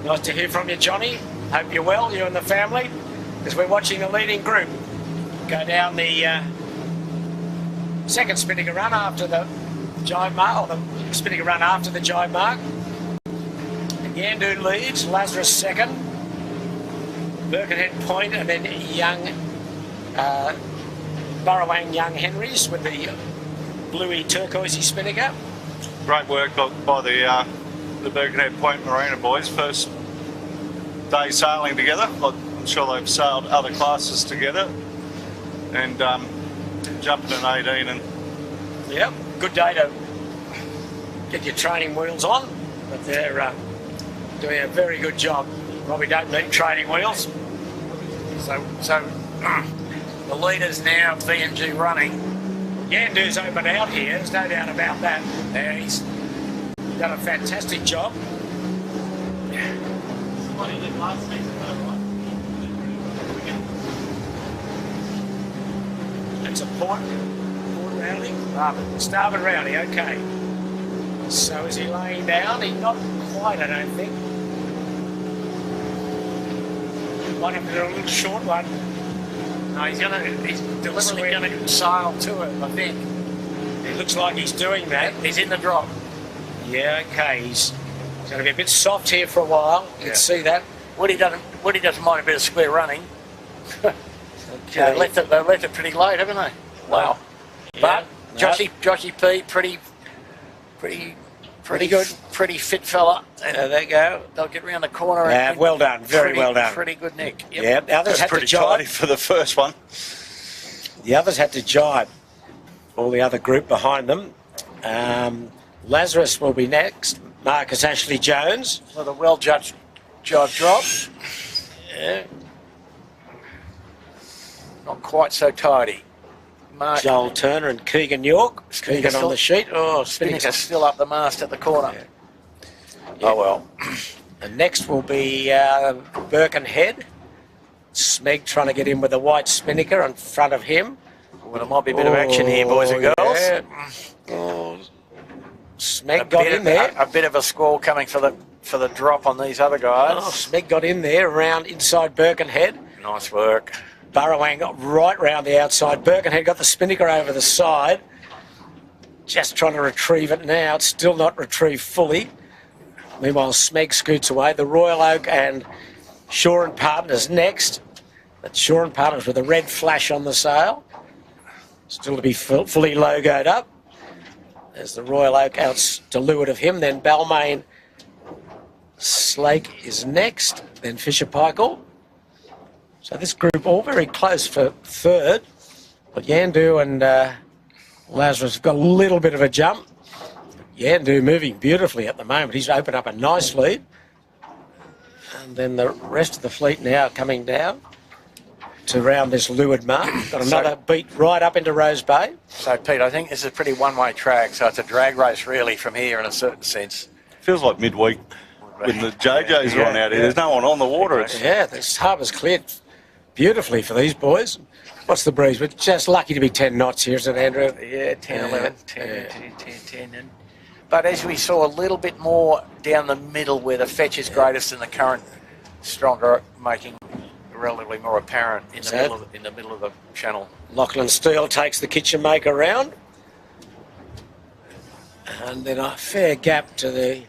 Nice to hear from you, Johnny. Hope you're well, you and the family, as we're watching the leading group go down the second spinnaker run after the jibe mark, or the spinnaker run after the jibe mark. And Yandu leads, Lazarus second, Birkenhead Point, and then young Burrawang Young Henrys with the bluey turquoisey spinnaker. Great work by the Birkenhead Point Marina boys. First day sailing together. I'm sure they've sailed other classes together. And jumping in 18 and Yep. good day to get your training wheels on, but they're doing a very good job. Probably don't need training wheels. So the leader's now VMG running. Yandu's open out here, there's no doubt about that. There, he's done a fantastic job. What he did last season, though, right? It's a port rounding. Starboard rounding, okay. So is he laying down? He's not quite, I don't think. Might have to do a little short one. No, he's deliberately gonna sail to it, I think. It looks like he's doing that. He's in the drop. Yeah, okay. He's going to be a bit soft here for a while. You can see that. Woody doesn't mind a bit of square running. Okay. They left it pretty late, haven't they? Wow. Yeah, But no. Joshy Pete, pretty good, pretty fit fella. And There they go. they'll get round the corner. Yeah, and well done. Very pretty, well done. Pretty good nick. Yep. Yeah, the others That's had to pretty tidy jibe. for the first one. The others had to jibe. All the other group behind them. Lazarus will be next. Marcus Ashley Jones. With a well-judged jibe drop. Yeah. Not quite so tidy. Mark Joel Turner and Keegan York. Spinnaker Keegan on the sheet. Oh, Spinnaker. Spinnaker's still up the mast at the corner. Yeah. Oh well. And next will be Birkenhead. Smeg trying to get in with the white Spinnaker in front of him. Well, there might be a bit of action here, boys and girls. Yeah. Oh, Smeg got in there. A bit of a squall coming for the drop on these other guys. Oh, Smeg got in there around inside Birkenhead. Nice work. Burrowang got right round the outside. Birkenhead got the Spinnaker over the side. Just trying to retrieve it now. It's still not retrieved fully. Meanwhile, Smeg scoots away. The Royal Oak and Shaw and Partners next. That's Shaw and Partners with a red flash on the sail. Still to be fully logoed up. There's the Royal Oak out to leeward of him. Then Balmain Slake is next. Then Fisher Paykel. So this group all very close for third. But Yandu and Lazarus have got a little bit of a jump. Yandu moving beautifully at the moment. He's opened up a nice lead. And then the rest of the fleet now coming down to round this leeward mark. Got another beat right up into Rose Bay. So, Pete, I think this is a pretty one-way track, so it's a drag race, really, from here in a certain sense. Feels like midweek when the JJs are on out here. There's no one on the water. It's Yeah, this harbour's cleared beautifully for these boys. What's the breeze? We're just lucky to be 10 knots here, isn't it, Andrew? Yeah, 10, 11, 10, Yeah. 10. But as we saw a little bit more down the middle where the fetch is greatest and the current stronger, making relatively more apparent in the middle of the channel. Lachlan Steele takes the kitchen maker round. And then a fair gap to the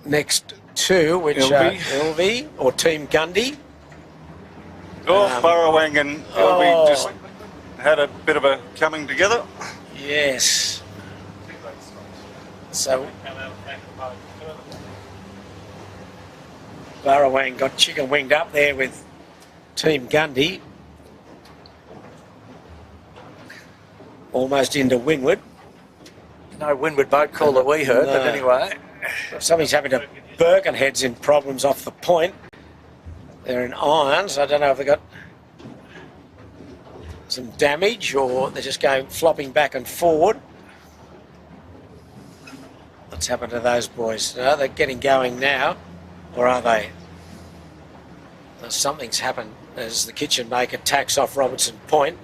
next two, which are LV or Team Gundy. Burrowang and LB just had a bit of a coming together. Yes. So Burrowang got chicken winged up there with Team Gundy. Almost into windward. No windward boat call that we heard, but No. anyway. Somebody's having to Birkenhead's in problems off the point. They're in irons. I don't know if they got some damage or they're just going flopping back and forward. What's happened to those boys? No, they're getting going now, or are they? Something's happened as the kitchen maker tacks off Robertson Point.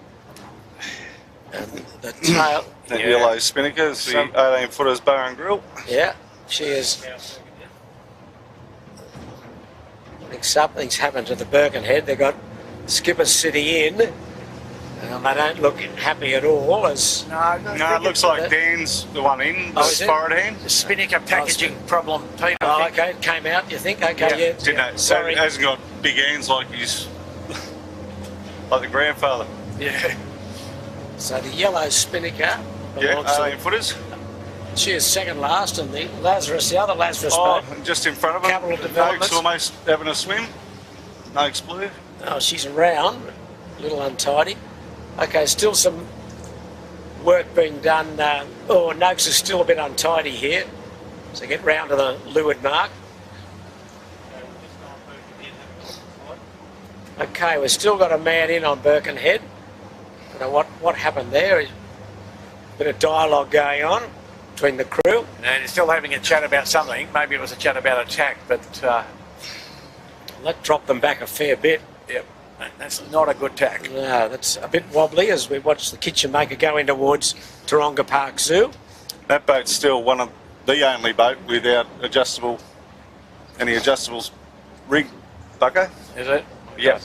And the tail, The yellow Spinnakers, the 18-footers bar and grill. yeah, she is. I think something's happened to the Birkenhead. They've got Skipper City in. They don't look happy at all. As No, it looks like Dan's the one in, the is it? forward hand. The Spinnaker packaging problem, Pete. oh, okay, it came out. You think? Okay, yeah. Didn't it? Sorry. It hasn't got big hands like his, like the grandfather. Yeah. So the yellow Spinnaker Yeah, belongs to 18-footers. she is second last, and the Lazarus, the other Lazarus Oh, boat. just in front of him. Capital Developments. Oak's almost having a swim. Oak's blue. Oh, she's around, a little untidy. Okay, still some work being done. Noakes is still a bit untidy here. So get round to the leeward mark. Okay, we've still got a man in on Birkenhead. I don't know what happened there. A bit of dialogue going on between the crew. And they're still having a chat about something. Maybe it was a chat about attack, but... that dropped them back a fair bit. Yep, that's not a good tack. No, that's a bit wobbly as we watch the kitchen maker go in towards Taronga Park Zoo. That boat's still one of the only boat without any adjustables rig, Bucko. Is it? Yeah.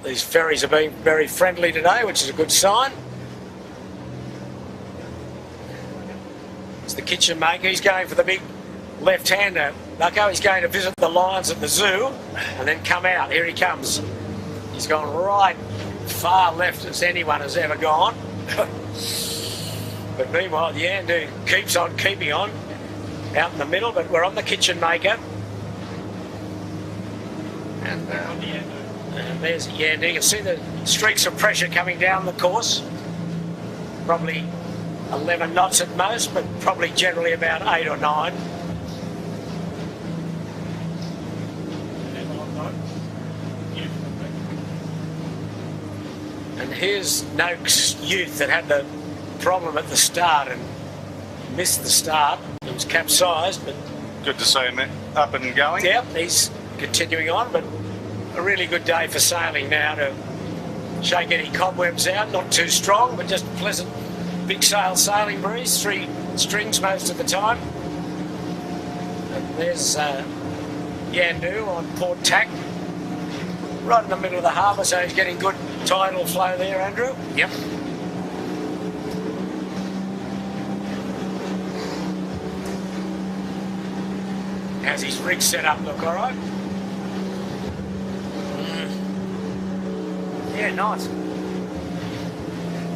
These ferries are being very friendly today, which is a good sign. It's the kitchen maker. He's going for the big left-hander. Bucko, he's going to visit the lions at the zoo and then come out. Here he comes. He's gone right far left as anyone has ever gone. But meanwhile, Yandu keeps on keeping on out in the middle, but we're on the kitchen maker. And there's Yandu. You can see the streaks of pressure coming down the course. Probably 11 knots at most, but probably generally about 8 or 9. And here's Noakes' youth that had the problem at the start and missed the start. It was capsized, but... Good to see him up and going. Yep, he's continuing on, but a really good day for sailing now to shake any cobwebs out. Not too strong, but just a pleasant big sail sailing breeze. 3 strings most of the time. And there's Yandu on port tack. Right in the middle of the harbour, so he's getting good tidal flow there, Andrew. Yep. How's his rig set up look, all right? Yeah, nice.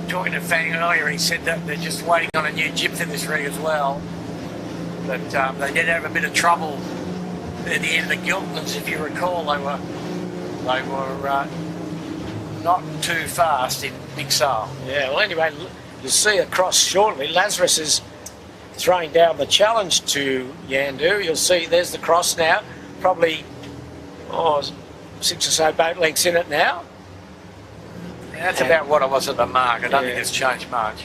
Talking to Fanning earlier, he said that they're just waiting on a new jib for this rig as well. But they did have a bit of trouble at the end of the Giltons, if you recall. They were not too fast in big sail. Yeah, well, anyway, you'll see across shortly, Lazarus is throwing down the challenge to Yandu. You'll see there's the cross now, probably 6 or so boat lengths in it now. Yeah, that's about what it was at the mark. I don't think it's changed much.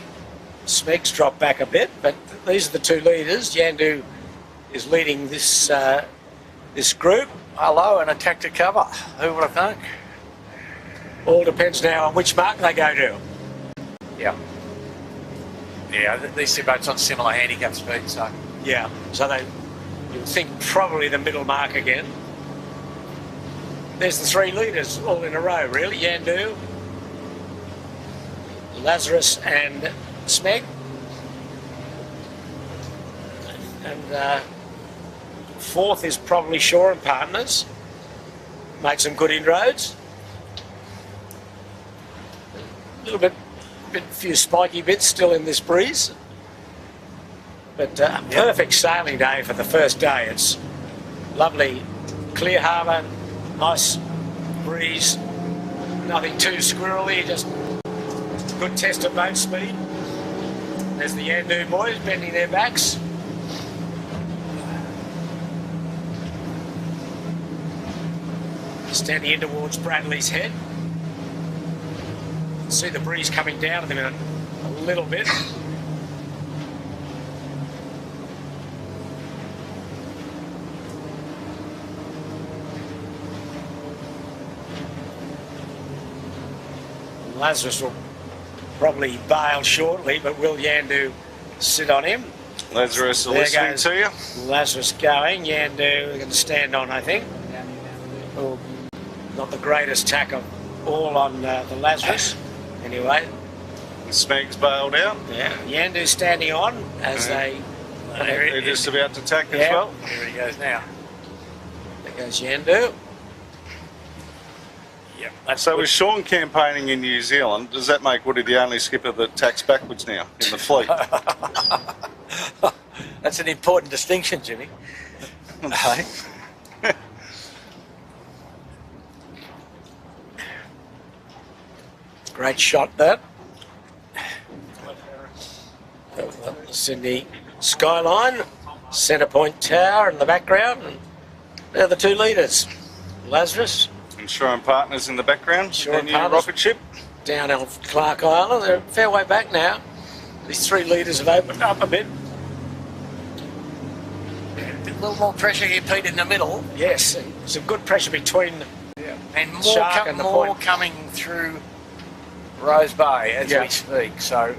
Smeg's dropped back a bit, but these are the 2 leaders. Yandu is leading this this group. Hello, and attack to cover. Who would have thunk? All depends now on which mark they go to. Yeah. Yeah, these 2 boats on similar handicap speed, so... Yeah, so you would think probably the middle mark again. There's the 3 leaders all in a row, really. Yandu, Lazarus and Smeg. And 4th is probably Shaw and Partners. Make some good inroads. A little bit, few spiky bits still in this breeze. But perfect sailing day for the first day. It's lovely, clear harbour, nice breeze, nothing too squirrely, just good test of boat speed. There's the Yandu boys bending their backs. Standing in towards Bradley's head. See the breeze coming down to them in a little bit. Lazarus will probably bail shortly, but will Yandu sit on him? Lazarus listening to you. Lazarus going. Yandu going to stand on, I think. Oh, not the greatest tack of all on the Lazarus. Anyway. Smeg's bailed out. Yeah. Yandu standing on as they're just about to tack as well. Here he goes now. There goes Yandu. Yep. So with Sean campaigning in New Zealand, does that make Woody the only skipper that tacks backwards now in the fleet? That's an important distinction, Jimmy. Hey? Great shot, that. The Sydney skyline, centre point tower in the background. And they're the two leaders. Lazarus, Insurance Partners in the background. Insurance Their new Partners. rocket ship. down off Clark Island. They're a fair way back now. These three leaders have opened up a bit. A little more pressure here, Pete, in the middle. Yes, and some good pressure between And more, Shark and the point. coming through Rose Bay as we speak. So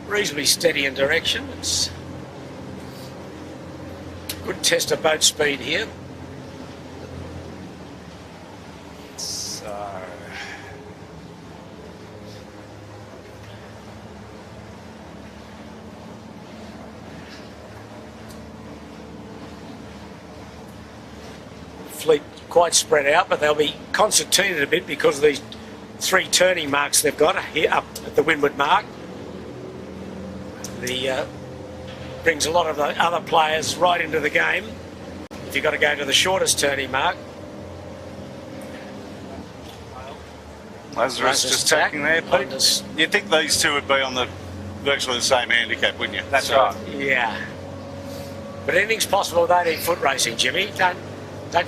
reasonably steady in direction. It's a good test of boat speed here. So Fleet quite spread out, but they'll be concertinaed a bit because of these three turning marks they've got here up at the windward mark. The brings a lot of the other players right into the game if you've got to go to the shortest turning mark. Lazarus just tacking there, Pete. You'd think these two would be on the virtually the same handicap, wouldn't you? that's right. Yeah. But anything's possible with 18-foot racing, Jimmy. Don't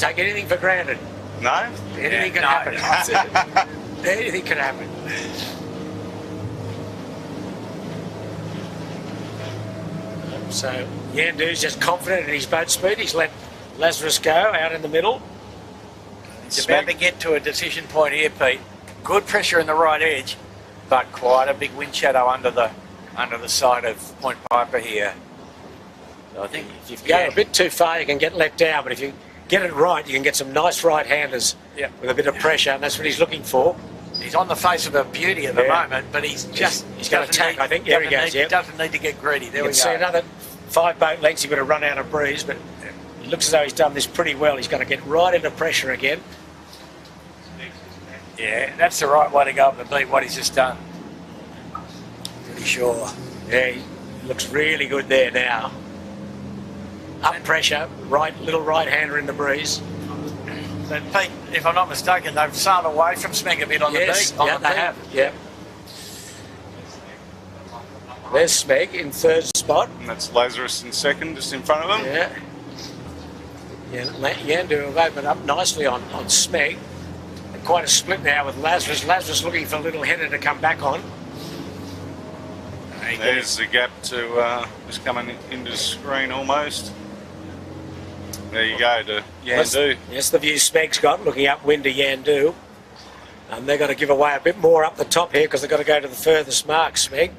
take anything for granted. No? Anything can happen. Anything can happen. So Yandu's just confident in his boat speed. He's let Lazarus go out in the middle. He's about to get to a decision point here, Pete. Good pressure in the right edge, but quite a big wind shadow under the side of Point Piper here. So I think If you go a bit too far, you can get let down. But if you get it right, you can get some nice right-handers with a bit of pressure, and that's what he's looking for. he's on the face of a beauty at the moment, but he's just he's going to attack. I think there he goes. Doesn't need to get greedy. There You we can go. see another 5 boat lengths. He would have run out of breeze, but it looks as though he's done this pretty well. He's going to get right into pressure again. Yeah, that's the right way to go up and beat what he's just done. Pretty sure. Yeah, he looks really good there now. Up pressure, little right-hander in the breeze. But Pete, if I'm not mistaken, they've sailed away from Smeg a bit on the beat. Yeah, they have. Yeah. There's Smeg in third spot. And that's Lazarus in second, just in front of him. Yeah. Yandu have opened up nicely on Smeg. Quite a split now with Lazarus. Lazarus looking for a little header to come back on. There's the gap to just coming into the screen almost. There you go to Yandu. Yes, the view Smeg's got looking upwind to Yandu. And they've got to give away a bit more up the top here because they've got to go to the furthest mark, Smeg.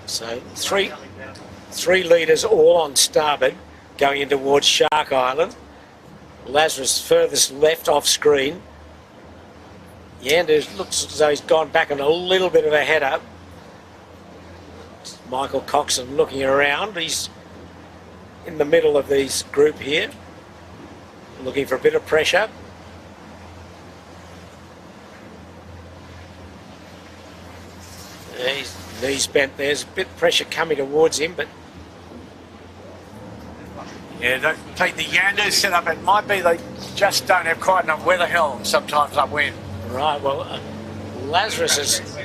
So three leaders all on starboard going in towards Shark Island. Lazarus furthest left off screen. Yandu looks as though he's gone back on a little bit of a header. Michael Coxon looking around. He's in the middle of this group here, looking for a bit of pressure. His knees bent. There's a bit of pressure coming towards him, but Yeah, Pete, the Yandu set up, it might be they just don't have quite enough weather helm sometimes upwind. right. Well, Lazarus has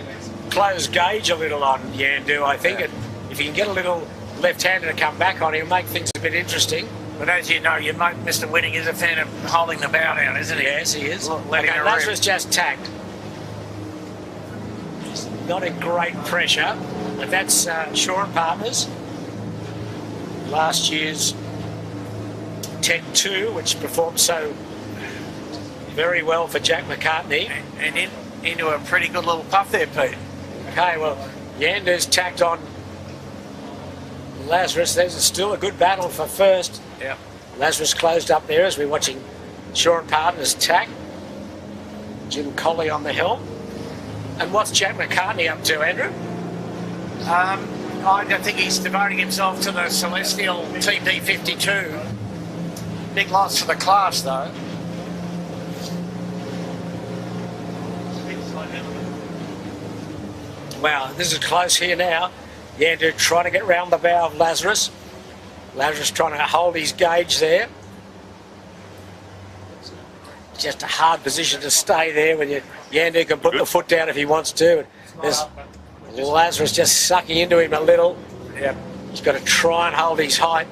closed gauge a little on Yandu, I think. And if he can get a little left-hander to come back on, he'll make things a bit interesting. But as you know, your mate Mr. Winning is a fan of holding the bow down, isn't he? Yes, he is. Letting Okay, her Lazarus just tacked. He's not in great pressure, but that's Insurance Partners. Last year's 10-2, which performed so very well for Jack McCartney. And into a pretty good little puff there, Pete. Okay, well, Yandu's tacked on Lazarus. There's still a good battle for first. Yeah. Lazarus closed up there as we're watching Insurance Partners tack. Jim Colley on the helm. And what's Jack McCartney up to, Andrew? I think he's devoting himself to the Celestial TP52. Big loss for the class, though. Wow, this is close here now. Yandu trying to get round the bow of Lazarus. Lazarus trying to hold his gauge there. Just a hard position to stay there when Yandu can put the foot down if he wants to. There's Lazarus just sucking into him a little. Yep. He's got to try and hold his height.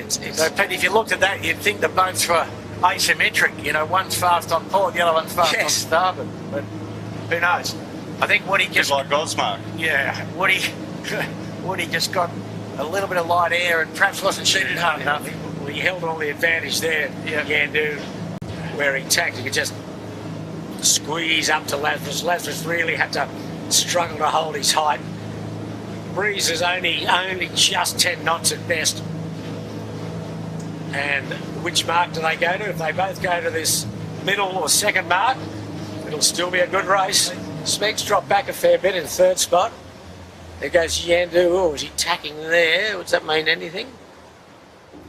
So, Pete, if you looked at that, you'd think the boats were asymmetric. You know, one's fast on port, the other one's fast on starboard. But who knows? I think Woody just... Bit like Gosmark. Yeah, Woody just got a little bit of light air and perhaps wasn't shooting hard enough. He held all the advantage there, Yandu, where he tacked. He could just squeeze up to Lazarus. Lazarus really had to struggle to hold his height. Breeze is only just 10 knots at best. And which mark do they go to? If they both go to this middle or second mark, it'll still be a good race. Smeg's dropped back a fair bit in third spot. There goes Yandu. Oh, is he tacking there? Does that mean anything?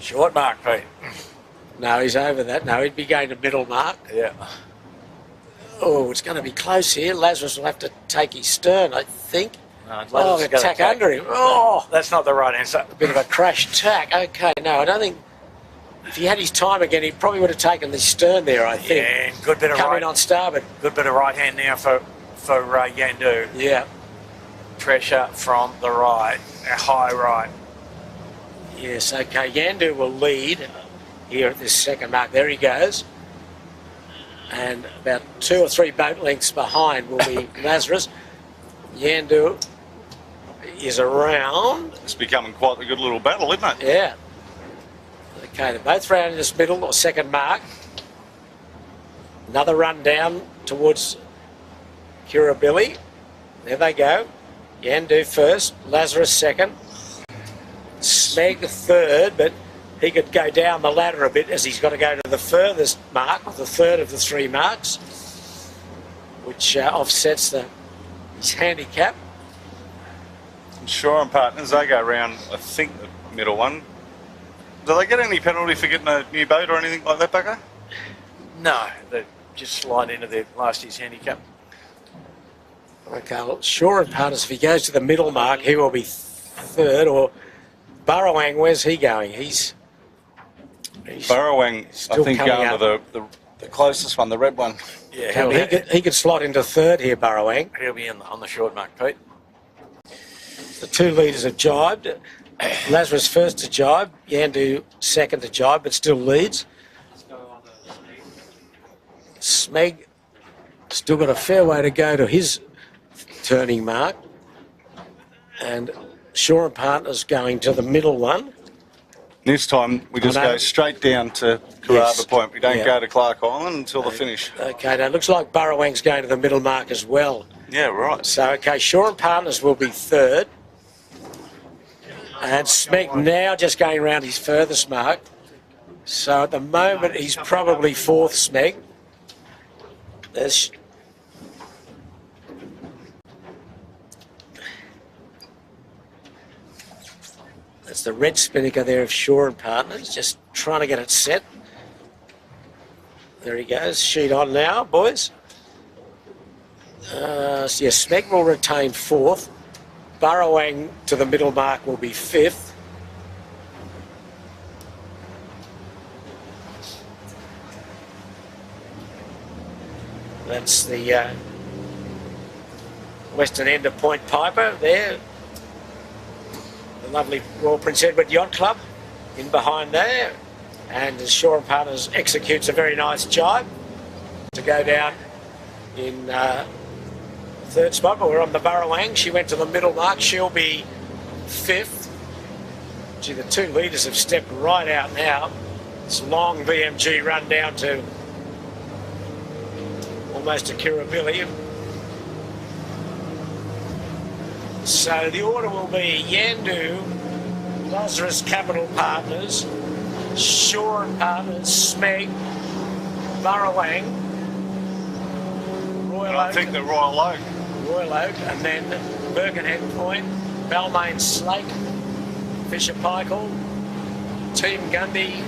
Short mark, Pete. No, he's over that. No, he'd be going to middle mark. Yeah. Oh, it's going to be close here. Lazarus will have to take his stern, I think. No, oh, a tack under him. Oh, that's not the right answer. A bit of a crash tack. Okay, no, I don't think... If he had his time again, he probably would have taken the stern there, I think. Yeah, good bit of coming on starboard. Good bit of right hand now for Yandu. Yeah. Pressure from the right, a high right. Yes, okay. Yandu will lead here at this second mark. There he goes. And about 2 or 3 boat lengths behind will be Lazarus. Yandu is around. It's becoming quite a good little battle, isn't it? Yeah. Okay, they're both round in this middle or second mark. Another run down towards Kirribilli. There they go. Yandu first, Lazarus second. Smeg third, but he could go down the ladder a bit as he's got to go to the furthest mark, the third of the 3 marks, which offsets his handicap. Shore and Partners, they go round, I think, the middle one. Do they get any penalty for getting a new boat or anything like that, Bucko? No, they just slide into their last year's handicap. Okay, well, Shore and Partners, if he goes to the middle mark, he will be third. Or Burrowang, where's he going? He's Burrowang, I think, going to the closest one, the red one. Yeah, well, he could slot into third here, Burrowang. He'll be on the short mark, Pete. The 2 leaders have jibed. Lazarus first to jibe, Yandu second to jibe, but still leads. Smeg still got a fair way to go to his turning mark. And Shore and Partners going to the middle one. This time we just go straight down to Carraba Point. We don't go to Clark Island until the finish. Okay, now it looks like Burrowang's going to the middle mark as well. Yeah, right. So, okay, Shore and Partners will be third. And Smeg now just going around his furthest mark. So at the moment he's probably fourth, Smeg. There's... That's the red spinnaker there of Shore and Partners, just trying to get it set. There he goes, sheet on now, boys. So yeah, Smeg will retain fourth. Burrowang to the middle mark will be fifth. That's the western end of Point Piper there. The lovely Royal Prince Edward Yacht Club in behind there. And the Shore and Partners executes a very nice jibe to go down in third spot, but we're on the Burrowang. She went to the middle mark. She'll be fifth. Gee, the 2 leaders have stepped right out now. It's long BMG run down to almost to Kirribilli. So the order will be Yandu, Lazarus Capital Partners, Shore and Partners, Smeg, Burrowang, Royal Oak. I think the Royal Oak. Royal Oak, and then Birkenhead Point, Balmain Slate, Fisher Paykel, Team Gundy,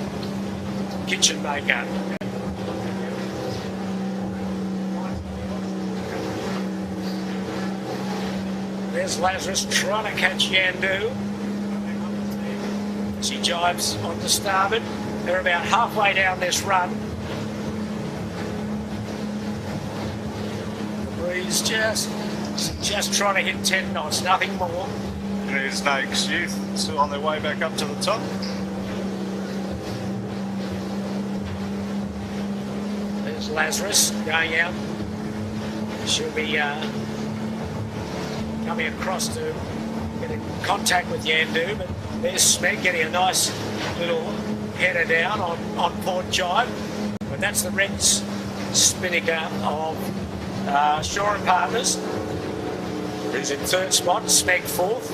Kitchen Maker. There's Lazarus trying to catch Yandu. She jives onto starboard. They're about halfway down this run. The breeze just trying to hit 10 knots, nothing more. There's no excuse. Still on their way back up to the top. There's Lazarus going out. She'll be coming across to get in contact with Yandu, but there's Smeg getting a nice little header down on port jibe. But that's the Reds spinnaker of Shore and Partners, who's in third spot, Smeg fourth.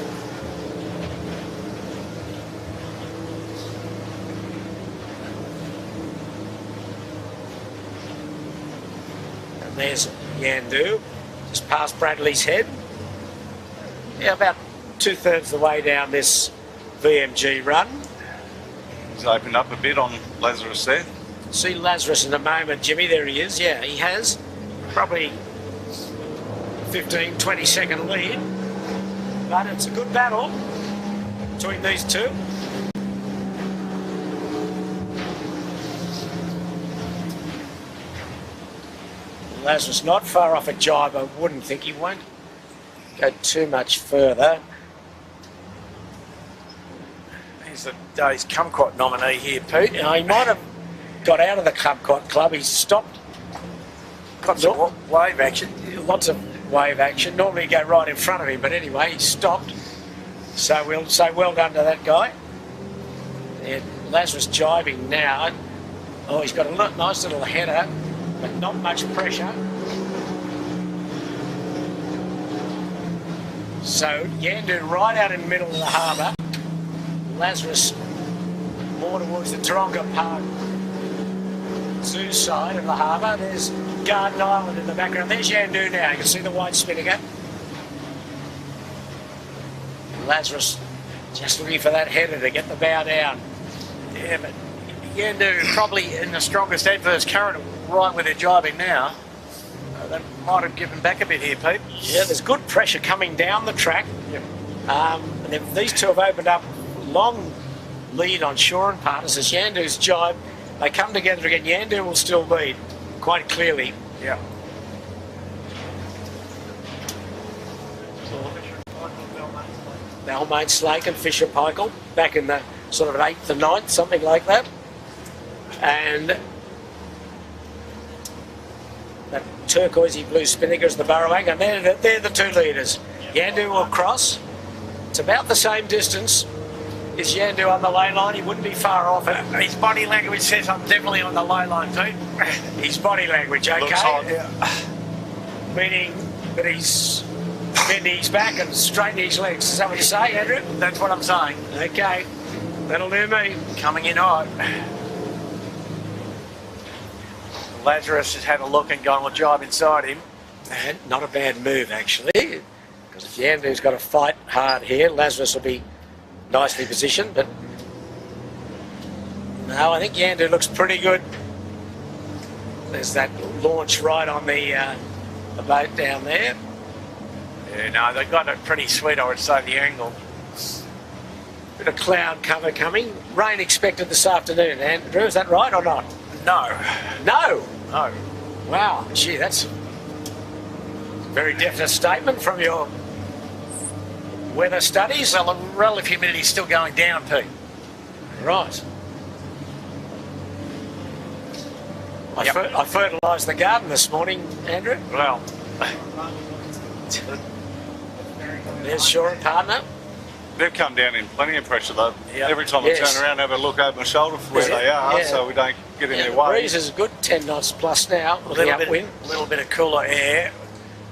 And there's Yandu, just past Bradley's head. Yeah, about 2/3 the way down this VMG run. He's opened up a bit on Lazarus there. See Lazarus in a moment, Jimmy. There he is. Yeah, he has probably 15, 20 second lead. But it's a good battle between these two. Lazarus not far off a jibe. I wouldn't think. He won't go too much further. He's the day's kumquat nominee here, Pete. He might have got out of the Kumquat Club. He's stopped. Got some wave action. Lots of wave action. Normally you go right in front of him, but anyway, he stopped. So we'll say well done to that guy. And Lazarus jibing now. Oh, he's got a nice little header, but not much pressure. So Yandu right out in the middle of the harbour. Lazarus more towards the Taronga Park Zoo side of the harbour. There's Garden Island in the background. There's Yandu now. You can see the white spinnaker. Lazarus just looking for that header to get the bow down. Yeah, but Yandu probably in the strongest adverse current right where they're jibing now. That might have given back a bit here, Pete. Yeah, there's good pressure coming down the track. Yep. And these two have opened up long lead on Shore and Partners as Yandu's jibe. They come together again. Yandu will still lead quite clearly. Yeah. Balmain Slake and Fisher Paykel back in the sort of 8th and 9th, something like that. And that turquoisey blue spinnaker is the Burrowang, and they're the two leaders. Yandu will cross. It's about the same distance. Is Yandu on the lay line? He wouldn't be far off it. His body language says I'm definitely on the low line, Pete. His body language, okay? Looks hot. Meaning that he's bending his back and straightening his legs. Is that what you say, Andrew? That's what I'm saying. Okay, that'll do me. Coming in hot. Lazarus has had a look and gone with jibe inside him. And not a bad move, actually, because if Yandu's got to fight hard here, Lazarus will be nicely positioned, but no, I think Yandu looks pretty good. There's that launch right on the boat down there. Yeah, no, they got it pretty sweet, I would say, the angle. Bit of cloud cover coming. Rain expected this afternoon, Andrew, is that right or not? No. No! No. Wow, gee, that's a very definite statement from your weather studies. Well, the relative humidity is still going down, Pete. Right. I fertilised the garden this morning, Andrew. Well, There's Shore and Partner. They've come down in plenty of pressure though. Yep. Every time Yes. I turn around, have a look over my shoulder for where they are, Yeah. so we don't get in Yeah, their the way. breeze is a good 10 knots plus now a with the little upwind. bit of cooler air.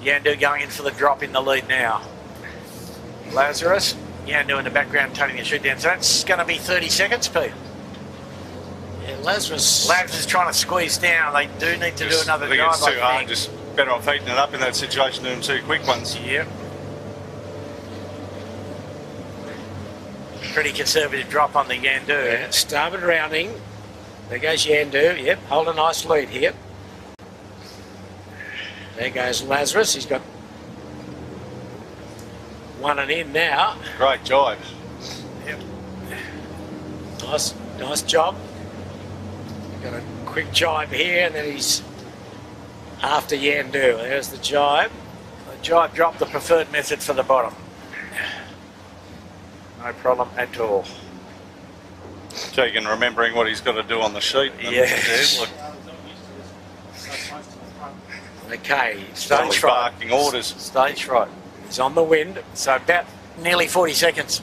Yandu going in for the drop in the lead now. Lazarus, Yandu in the background turning the chute down. So that's going to be 30 seconds, Pete. Yeah, Lazarus. Lazarus is trying to squeeze down. They do need to do another I think dive, it's too hard. think. Just better off eating it up in that situation, doing two quick ones. Yep. Pretty conservative drop on the Yandu. Yeah, starboard rounding. There goes Yandu. Yep, hold a nice lead here. There goes Lazarus. He's got one and in now. Great jibe. Yep. Nice job. Got a quick jibe here, and then he's after Yandu. There's the jibe. The jibe dropped, the preferred method for the bottom. No problem at all. Keegan remembering what he's got to do on the sheet. Yes. Okay, Stage fright. Barking orders. Stage fright. he's on the wind. So about nearly 40 seconds.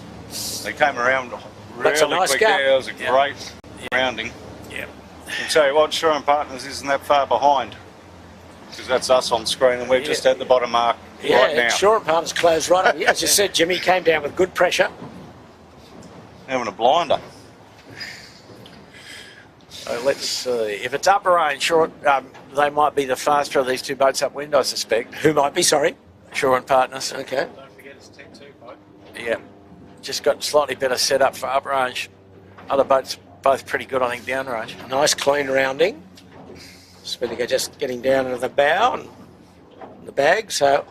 They came around That's a really nice quick gap. there. It was a Yeah. great rounding. Yeah. I'll tell you what, Sharon Partners isn't that far behind, because that's us on screen and we're just at the bottom mark right now. Shore and Partners closed right up. As you said, Jimmy came down with good pressure. Having a blinder. So let's see. If it's upper range, short, they might be the faster of these two boats upwind, I suspect. Who might be, sorry? Shore and Partners. Okay. Don't forget it's Tech 2 boat. Yeah. Just got slightly better setup for up range. Other boats both pretty good, I think, down range. Nice clean rounding. Spinnaker just getting down into the bow and the bag. So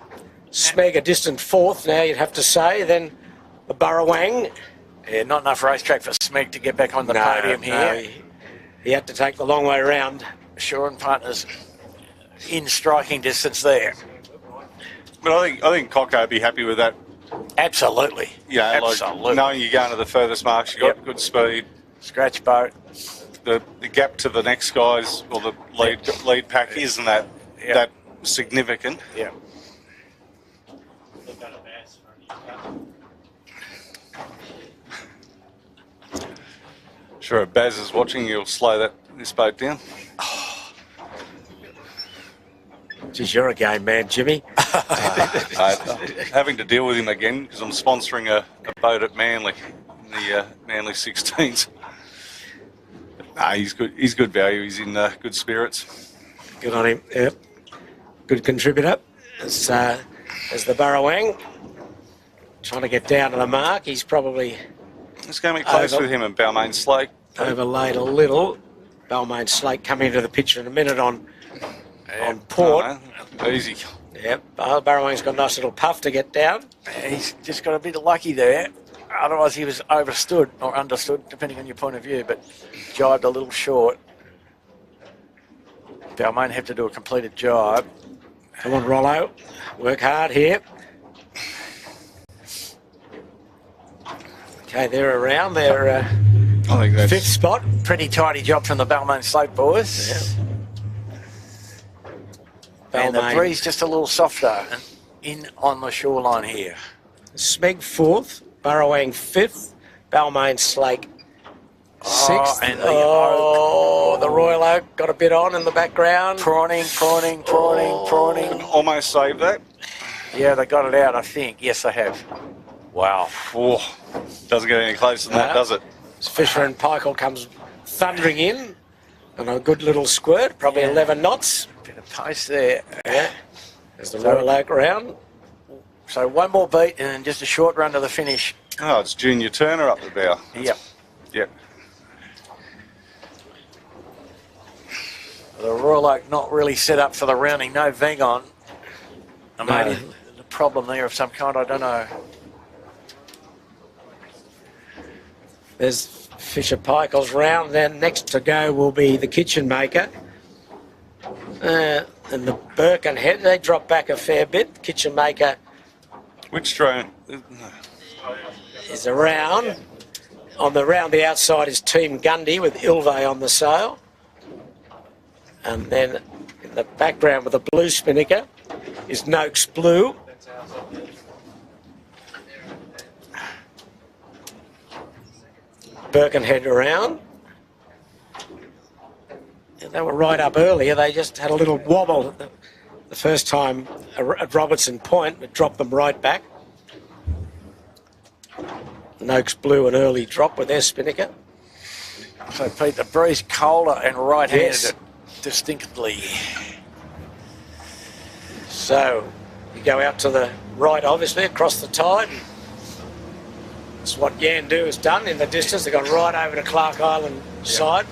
Smeg a distant fourth now, you'd have to say. Then the Burrawang. Yeah, not enough racetrack for Smeg to get back on the podium here. He had to take the long way around. Shore and Partners in striking distance there. But I think Coco would be happy with that. Absolutely. Yeah, Absolutely. like knowing you're going to the furthest marks, you've got Yep. good speed. Scratch boat. The gap to the next guys or the lead pack isn't that significant. Yeah. They've got a bass for a Sure, if Baz is watching, you'll slow this boat down. Geez, you're a game man, Jimmy. Having to deal with him again because I'm sponsoring a boat at Manly, the Manly 16s. He's good. He's good value. He's in good spirits. Good on him. Yep. Good contributor. As the Burrawang trying to get down to the mark. He's probably It's going to be close Over. with him and Balmain Slake. overlaid a little. Balmain Slate coming into the picture in a minute on port. No, easy. Yep. Burrawang's got a nice little puff to get down. He's just got a bit lucky there. Otherwise, he was overstood or understood, depending on your point of view, but jibed a little short. Balmain have to do a completed jibe. Come on, Rollo. Work hard here. Okay, they're around. They're I think that's fifth spot. Pretty tidy job from the Balmain Slope boys. And the Balmain. breeze just a little softer and in on the shoreline here. Smeg fourth. Burrawang fifth. Balmain Slake sixth. and the the Royal Oak got a bit on in the background. Prawning. almost saved that. Yeah, they got it out, I think. Yes, they have. Wow. Oh, doesn't get any closer than that, No. does it? Fisher and Pykle comes thundering in. And a good little squirt, probably 11 knots. Bit of pace there. Yeah. There's the Royal Oak round. So one more beat and then just a short run to the finish. Oh, it's Junior Turner up the bow. Yep. Yep. The Royal Oak not really set up for the rounding. No vang on. Maybe the problem there of some kind, I don't know. There's Fisher Pykle's round. Then next to go will be the Kitchen Maker. And the Birkenhead, they drop back a fair bit. Kitchen Maker Which drone? is around. On the round the outside is Team Gundy with Ilve on the sail. And then in the background with the blue spinnaker is Noakes Blue. Birkenhead around. And they were right up earlier. They just had a little wobble the first time at Robertson Point, but dropped them right back. Noakes Blue an early drop with their spinnaker. So Pete, the breeze colder and right-handed Yes. distinctly. So you go out to the right, obviously, across the tide. That's what Yandu has done in the distance. They've gone right over to Clark Island side.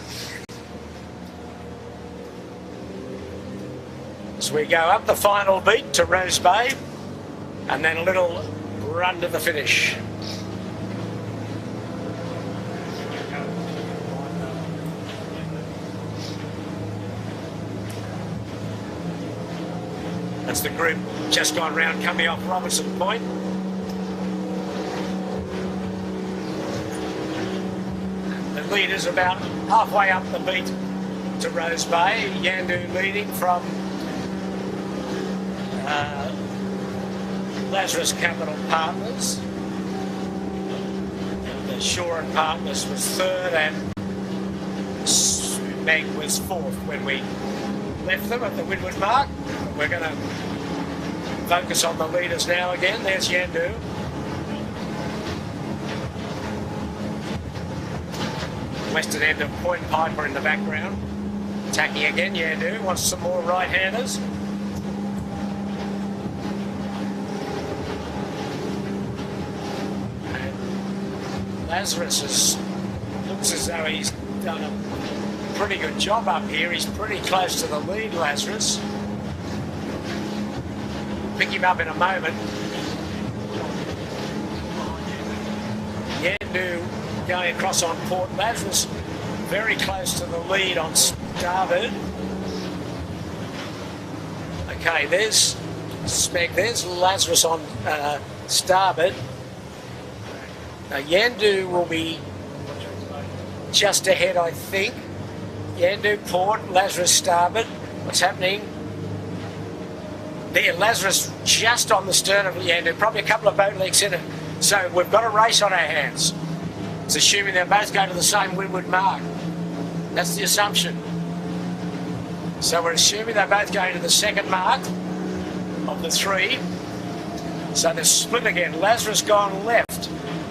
As we go up the final beat to Rose Bay, and then a little run to the finish. That's the group just gone round, coming off Robertson Point. The leader's about halfway up the beat to Rose Bay. Yandu leading from Lazarus Capital Partners. The Shore and Partners was third, and Meg was fourth when we left them at the windward mark. We're going to focus on the leaders now again. There's Yandu. Western end of Point Piper in the background. Attacking again, Yandu wants some more right-handers. Lazarus looks as though he's done a pretty good job up here. He's pretty close to the lead, Lazarus. Pick him up in a moment. Yandu going across on port. Lazarus very close to the lead on starboard. Okay, there's Spec. There's Lazarus on starboard. Now Yandu will be just ahead, I think. Yandu port, Lazarus starboard. What's happening? There, Lazarus just on the stern of Yandu, probably a couple of boat lengths in it. So we've got a race on our hands. It's assuming they're both going to the same windward mark. That's the assumption. So we're assuming they're both going to the second mark of the three. So they're split again. Lazarus gone left.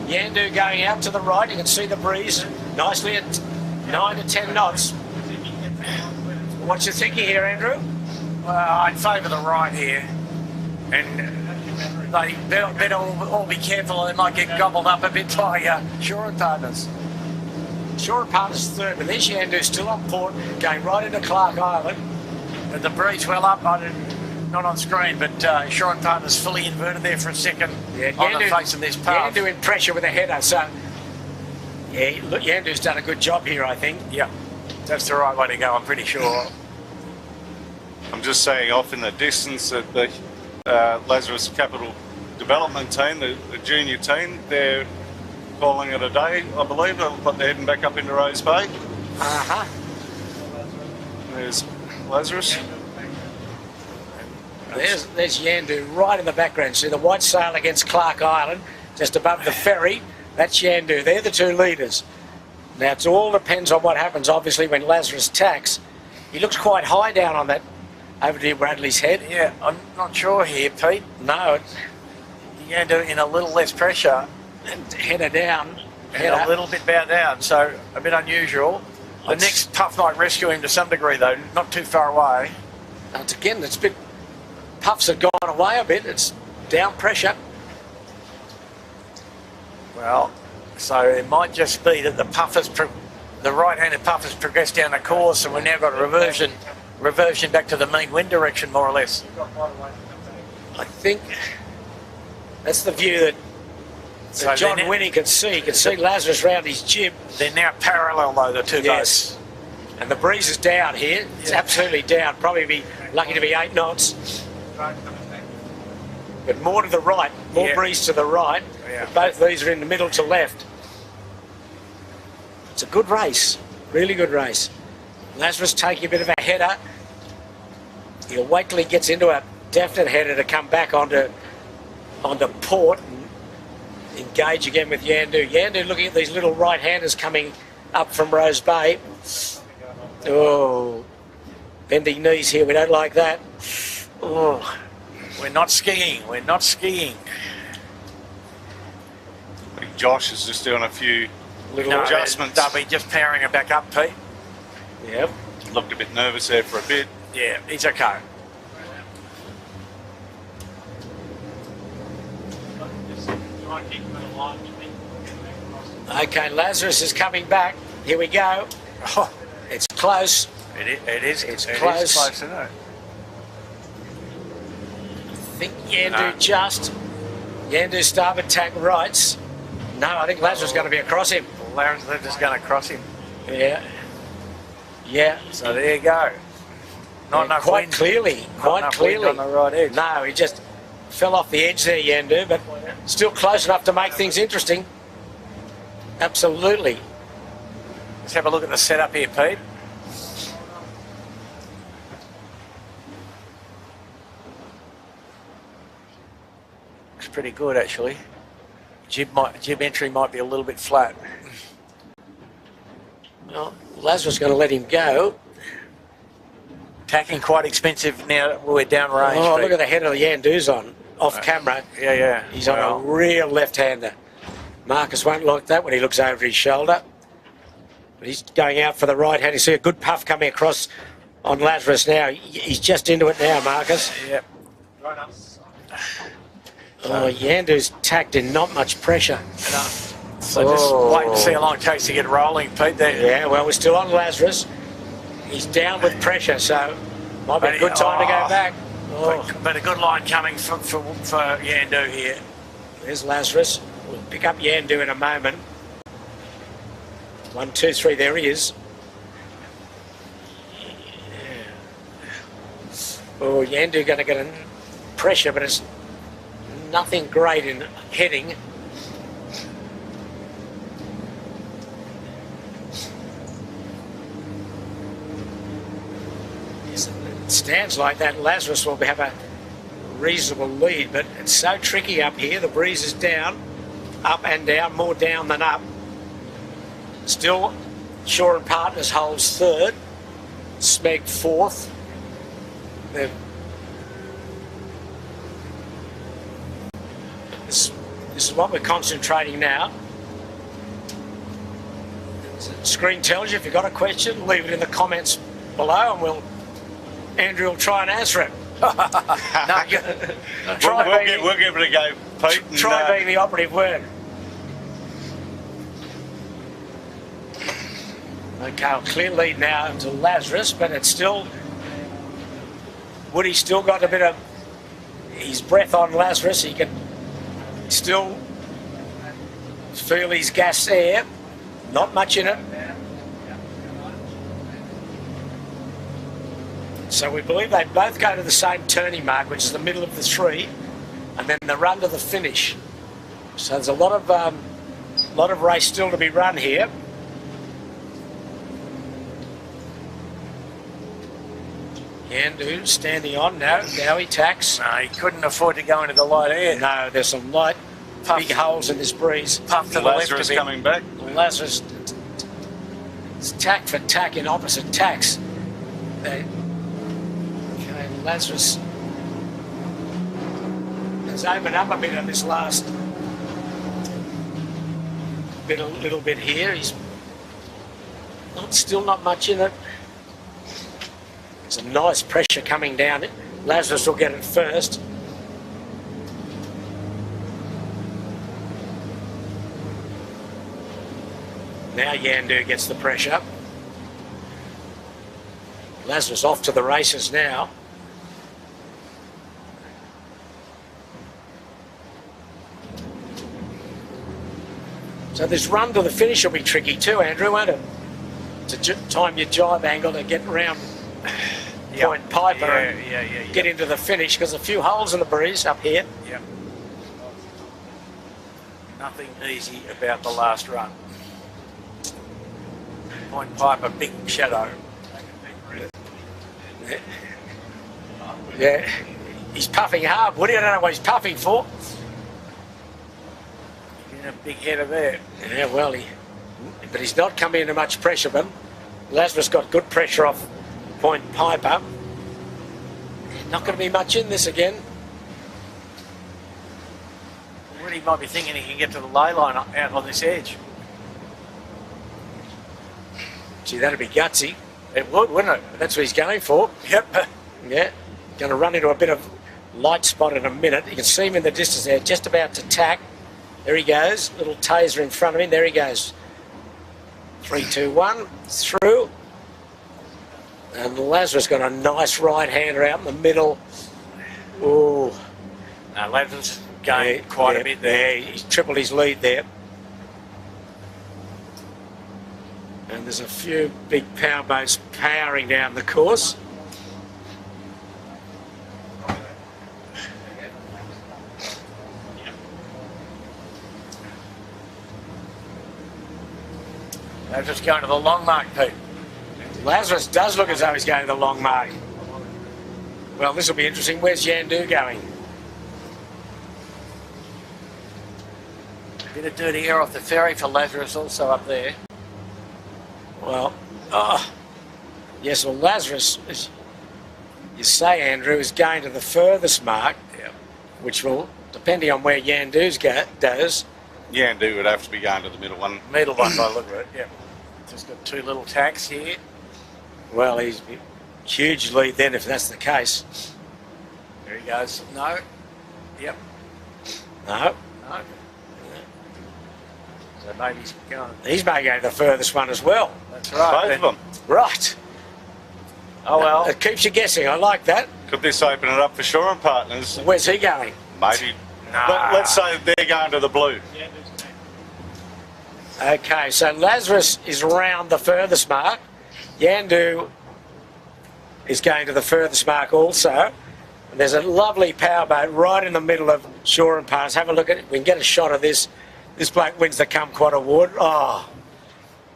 Yandu going out to the right. You can see the breeze nicely at 9 to 10 knots. What's your thinking here, Andrew? Well, I'd favour the right here. And they better all be careful, or they might get gobbled up a bit by Shore and Partners. Shore and Partners third, but there's Yandu still on port, going right into Clark Island. And the breeze well up, not on screen, but Shore and Partners fully inverted there for a second on the face of this path. Yandu in pressure with a header, so yeah, look, Yandu's done a good job here, I think. Yeah, that's the right way to go, I'm pretty sure. I'm just saying off in the distance that the Lazarus Capital Development team, the junior team, they're calling it a day, I believe, but they're heading back up into Rose Bay. Uh-huh. There's Lazarus. There's Yandu right in the background. See the white sail against Clark Island, just above the ferry. That's Yandu. They're the two leaders. Now, it all depends on what happens, obviously, when Lazarus tacks. He looks quite high down on that, over near Bradley's head. Yeah, I'm not sure here, Pete. No. Yandu in a little less pressure. And header down. And a little bit bow down, so a bit unusual. The next puff might rescue him to some degree, though, not too far away. It's again, it's a bit... Puffs have gone away a bit. It's down pressure. Well, so it might just be that the right-handed puff has progressed down the course, and we've now got a reversion back to the main wind direction, more or less. I think that's the view that John Winnie can see. He can see Lazarus round his jib. They're now parallel, though, the two boats. And the breeze is down here. It's absolutely down. Probably be lucky to be 8 knots. But more to the right, more breeze to the right. Yeah. Both these are in the middle to left. It's a good race, really good race. Lazarus taking a bit of a header. He'll wait till he gets into a definite header to come back onto port and engage again with Yandu. Yandu looking at these little right-handers coming up from Rose Bay. Oh, bending knees here, we don't like that. Oh. We're not skiing, we're not skiing. I think Josh is just doing a few little adjustments. They'll be just powering it back up, Pete. Yep. Looked a bit nervous there for a bit. Yeah, he's okay. Okay, Lazarus is coming back. Here we go. Oh, it's close. It is. It's close. close. It is close, isn't it? I think Yandu just. Yandu starboard tack rights. No, I think Lazarus is going to be across him. They're just going to cross him. Yeah. Yeah. So there you go. Not enough quite wind. clearly. Quite enough clearly. wind on the right edge. No, he just fell off the edge there, Yandu, but still close enough to make things interesting. Absolutely. Let's have a look at the setup here, Pete. Looks pretty good, actually. Jib entry might be a little bit flat. Well, Lazarus going to let him go. Tacking quite expensive now. We're downrange. Oh, Pete. look at the head of the Yandu's on, off camera. Yeah. He's on a real left-hander. Marcus won't like that when he looks over his shoulder. But he's going out for the right hand. You see a good puff coming across on Lazarus now. He's just into it now, Marcus. Yep. Right up. Oh, Yandu's tacked in not much pressure. So just wait and see how long it takes to get rolling, Pete. There. Yeah, well, we're still on Lazarus. He's down with pressure, so might be a good time to go back. But a good line coming for Yandu here. There's Lazarus. We'll pick up Yandu in a moment. 1, 2, 3, there he is. Oh, Yandu going to get a pressure, but it's nothing great in heading. It stands like that, Lazarus will have a reasonable lead, but it's so tricky up here. The breeze is down, up and down, more down than up. Still, Shaw and Partners holds third, Smeg fourth. This is what we're concentrating now. The screen tells you if you've got a question, leave it in the comments below and Andrew will try and answer it. We'll give it a go, Pete. Try being the operative word. Okay, a clear lead now to Lazarus, but it's still... Woody's still got a bit of his breath on Lazarus. He can still feel his gas there. Not much in it. So we believe they both go to the same turning mark, which is the middle of the 3, and then the run to the finish. So there's a lot of race still to be run here. Yandu standing on now he tacks. No, he couldn't afford to go into the light air. No, there's some light, big holes in this breeze. Puff to the left Lazarus of him. coming back. Lazarus, it's tack for tack in opposite tacks. Okay, Lazarus has opened up a bit on this last bit, a little bit here. He's still not much in it. There's a nice pressure coming down. Lazarus will get it first. Now Yandu gets the pressure. Lazarus off to the races now. So this run to the finish will be tricky too, Andrew, won't it? To time your jibe angle to get around Point Piper and get into the finish, because a few holes in the breeze up here. Yep. Nothing easy about the last run. Point Piper, big shadow. Yeah, he's puffing hard, Woody. I don't know what he's puffing for. A big header there. Yeah, well, but he's not coming into much pressure, but Lazarus got good pressure off Point Piper. Not going to be much in this again. Really might be thinking he can get to the ley line out on this edge. Gee, that'd be gutsy. It would, wouldn't it? That's what he's going for. Yep. Yeah, going to run into a bit of light spot in a minute. You can see him in the distance there, just about to tack. There he goes, little taser in front of him. There he goes. 3, 2, 1, through. And Lazarus got a nice right-hander out in the middle. Ooh. No, Lazarus gained quite a bit there. Yeah, he's tripled his lead there. And there's a few big power boats powering down the course. They're just going to the long mark, Pete. Lazarus does look as though he's going to the long mark. Well, this will be interesting. Where's Yandu going? Bit of dirty air off the ferry for Lazarus also up there. Well, yes, well, Lazarus, as you say, Andrew, is going to the furthest mark, which will, depending on where Yandu's does. Yandu would have to be going to the middle one. Middle one by the look of it, yeah. Just got two little tacks here. Well, he's huge lead then if that's the case. There he goes. No. Yep. No. No. So maybe he's going. He's maybe going to the furthest one as well. That's right. Both of them. Right. Oh well. It keeps you guessing. I like that. Could this open it up for Shore and Partners? Where's he going? Maybe. Nah. Let's say they're going to the blue. Okay, so Lazarus is around the furthest mark. Yandu is going to the furthest mark also. And there's a lovely powerboat right in the middle of Shore and Partners. Have a look at it. We can get a shot of this. This bloke wins the Kumquat Award. Oh,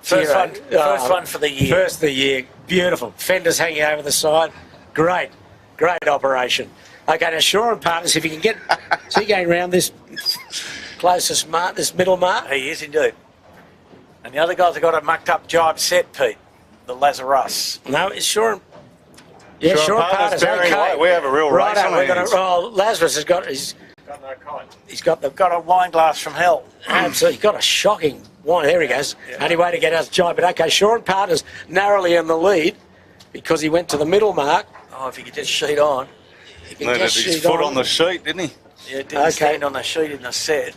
First hero. one for the year. First of the year. Beautiful. Fenders hanging over the side. Great. Great operation. Okay, now Shore and Partners, if you can get... is he going round this closest mark, this middle mark? He is indeed. And the other guys have got a mucked up jibe set, Pete. The Lazarus. No, it's Shore and... Yeah, Shore and Partners, bearing okay. away. We have a real race on our hands. Lazarus has got... Got no kite. He's got the... Got a wine glass from hell. Absolutely, he's got a shocking wine. There he goes. Only way to get out of jibe. But okay, Shore and Partners narrowly in the lead because he went to the middle mark. Oh, if he could just sheet on. He can Needed just his shoot foot on the sheet, didn't he? Yeah, it didn't stand on the sheet in the set.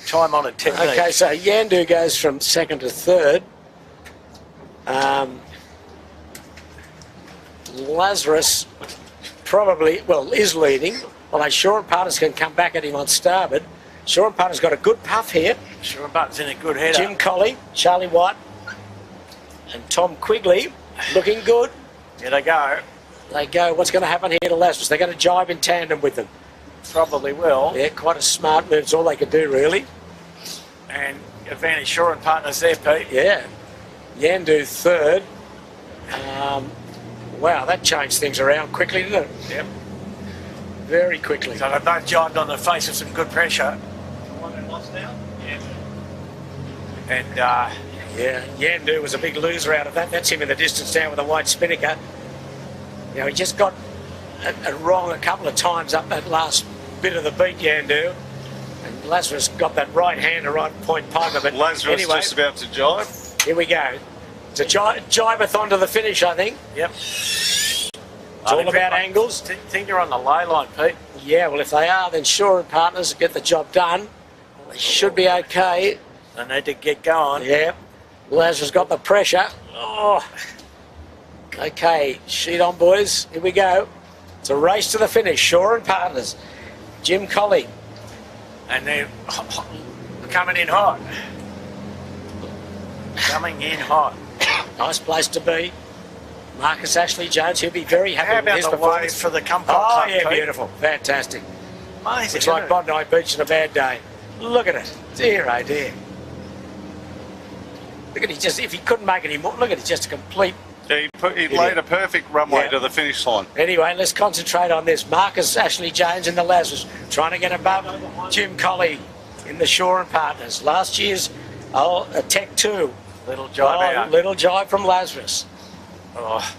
Time on a technique. Okay, so Yandu goes from second to third. Lazarus probably, well, is leading. Although Shore and Partners can come back at him on starboard. Shore and Partners got a good puff here. Shore and Partners in a good header. Jim Colley, Charlie White, and Tom Quigley looking good. Here they go. They go. What's going to happen here to Lazarus? They're going to jibe in tandem with them. Probably will. Yeah, quite a smart move. It's all they can do, really. And advantage Shore and Partners there, Pete. Yeah. Yandu third. Wow, that changed things around quickly, didn't it? Yep. Very quickly. So they both jibed on the face of some good pressure. One who lost now? Yeah. And Yeah, Yandu was a big loser out of that. That's him in the distance down with a white spinnaker. You know, he just got it wrong a couple of times up that last bit of the beat, Yandu. And Lazarus got that right hand to right point poker. But Lazarus anyway, just about to jibe. here we go. It's a jibe-a-thon to the finish, I think. yep. It's all about angles. I think they're on the lay line, Pete. Yeah, well, if they are, then Shore and Partners get the job done. They should be okay. They need to get going. Yeah. Lazarus got the pressure. Oh. Okay, sheet on, boys. Here we go. It's a race to the finish. Shore and Partners. Jim Colley. And they're coming in hot. Coming in hot. Nice place to be. Marcus Ashley Jones, he'll be very happy How with about his the wave performance. for the Kumquat Oh, Club, yeah, Pete? beautiful. Fantastic. Amazing. Looks like isn't it? Bondi Beach on a bad day. Look at it. Dear, oh dear. Look at it, just, if he couldn't make any more, look at it, just a complete... He laid a perfect runway to the finish line. Anyway, let's concentrate on this. Marcus Ashley Jones in the Lazarus trying to get above Jim Colley in the Shore and Partners. Last year's a Tech 2. Little jibe out. Little jibe from Lazarus. Oh,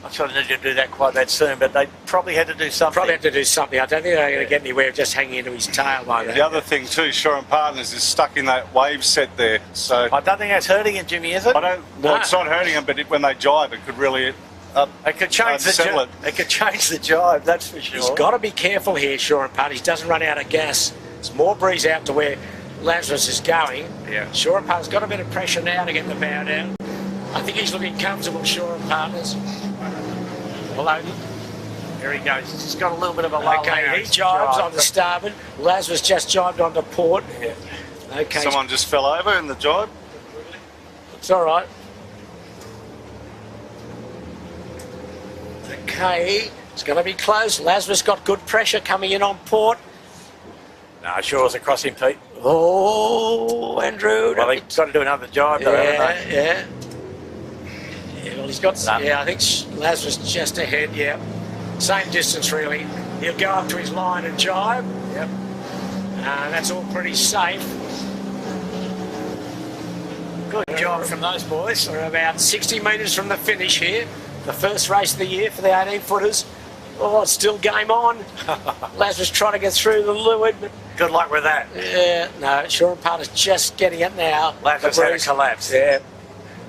I'm sure they didn't do that quite that soon, but they probably had to do something. Probably have to do something. I don't think they're going to get anywhere just hanging into his tail like that. The other thing too, Shore and Partners is stuck in that wave set there. So I don't think that's hurting him, Jimmy, is it? I don't. No. Well, it's not hurting them, but when they jibe, it could really. It could change the settle jibe. It could change the jibe, that's for sure. He's got to be careful here, Shore and Partners. He doesn't run out of gas. There's more breeze out to where Lazarus is going. Yeah. Shore and Partners got a bit of pressure now to get the bow down. I think he's looking comfortable, Shore and Partners. Although There he goes. He's just got a little bit of a lull. Okay, he jibes on the starboard. Lazarus just jibed on the port. Yeah. Okay, Someone just fell over in the jibe. it's all right. Okay, it's going to be close. Lazarus got good pressure coming in on port. No, sure was across him, Pete. Oh, Andrew. Well, he's got to do another jibe, though, haven't they? Yeah. Yeah, well, he's got... None. Yeah, I think Lazarus just ahead, yeah. Same distance, really. He'll go up to his line and jibe. Yep. That's all pretty safe. Good job from those boys. We're about 60 metres from the finish here. The first race of the year for the 18-footers. Oh, it's still game on. Lazarus trying to get through the leeward, but... Good luck with that. Yeah, no, Shore and Partners just getting it now. Lazarus had a collapse. Yeah.